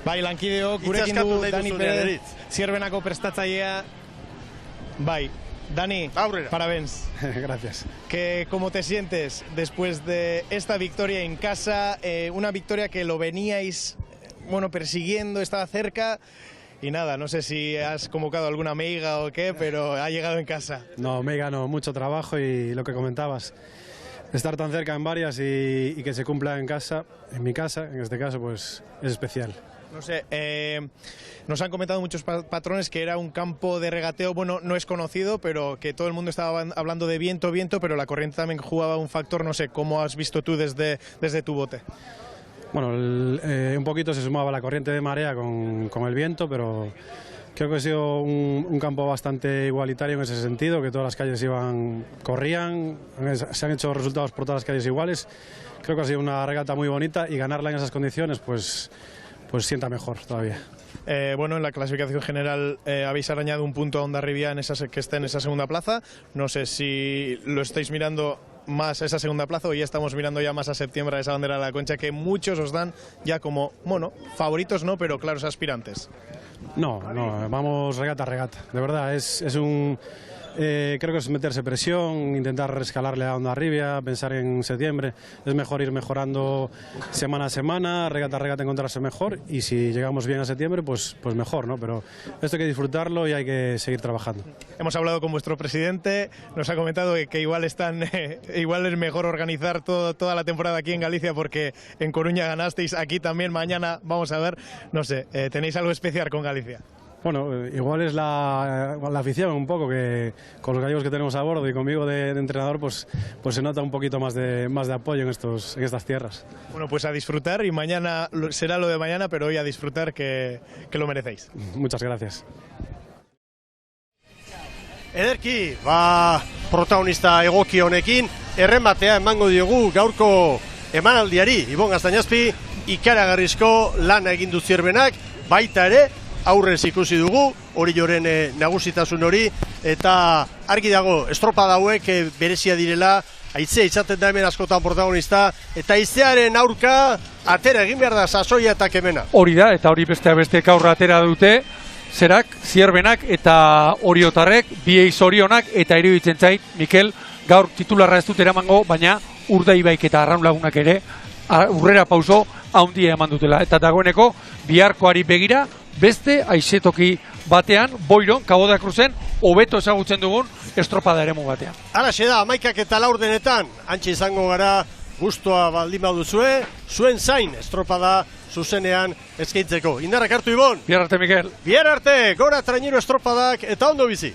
Bai, lankideok, gurekin du Dani Perez, Zierbenako prestatzailea. Bai, Dani, parabéns. Gracias. ¿Cómo te sientes después de esta victoria en casa? Una victoria que lo veníais, persiguiendo, estaba cerca. Y nada, no sé si has convocado alguna meiga o qué, pero ha llegado en casa. No, meiga no, mucho trabajo y lo que comentabas. Estar tan cerca en varias y que se cumpla en casa, en mi casa, en este caso, pues es especial. No sé, nos han comentado muchos patrones que era un campo de regateo, no es conocido, pero que todo el mundo estaba hablando de viento, pero la corriente también jugaba un factor, no sé, ¿cómo has visto tú desde tu bote? Bueno, un poquito se sumaba la corriente de marea con el viento, pero creo que ha sido un campo bastante igualitario en ese sentido, que todas las calles corrían, se han hecho resultados por todas las calles iguales. Creo que ha sido una regata muy bonita y ganarla en esas condiciones, pues sienta mejor todavía. En la clasificación general habéis arañado un punto a Hondarribia que está en esa segunda plaza. No sé si lo estáis mirando más a esa segunda plaza o ya estamos mirando ya más a septiembre a esa bandera de la Concha que muchos os dan ya como, favoritos no, pero claros aspirantes. No, vamos regata a regata. De verdad, creo que es meterse presión, intentar escalarle a Hondarribia, pensar en septiembre. Es mejor ir mejorando semana a semana, regata a regata encontrarse mejor y si llegamos bien a septiembre, pues mejor, ¿no? Pero esto hay que disfrutarlo y hay que seguir trabajando. Hemos hablado con vuestro presidente, nos ha comentado que igual es mejor organizar toda la temporada aquí en Galicia porque en Coruña ganasteis, aquí también mañana vamos a ver, no sé, ¿tenéis algo especial con Galicia? Bueno, igual es la afición un poco, que con los gallegos que tenemos a bordo y conmigo de entrenador, pues se nota un poquito más de apoyo en estas tierras. Bueno, pues a disfrutar y mañana será lo de mañana, pero hoy a disfrutar que lo merecéis. Muchas gracias. Ederki, protagonista egoki honekin, errematea emango diogu gaurko emanaldiari. Ibon Gaztañazpi, ikaragarrizko lana egin du Zierbenak, baita ere, aurrez ikusi dugu, hori joren nagusitasun hori, eta argi dago, estropada hauek berezia direla, haizea izaten da hemen askotan protagonista, eta haizearen aurka atera egin behar da sasoia eta kemena. Hori da, eta hori beste aurra atera dute, Zierbenak eta Oriotarrek, biei zorionak, eta iruditzen zait, Mikel, gaur titularra ez dut eramango, baina Urdaibaik eta Arraunlagunak ere, urrera pauso handia eman dutela. Eta dagoeneko, biharkoari begira, beste aizetoki batean, Boiron, Cabo da Cruzen, hobeto ezagutzen dugun estropada eremu batean. Halaxe da, 11:04, antxe izango gara, gustoa baldin baduzue, zuen zain estropada zuzenean eskaintzeko. Indarrak hartu, Ibon. Bihar arte, Mikel. Bihar arte, gora trainero estropadak eta ondo bizi.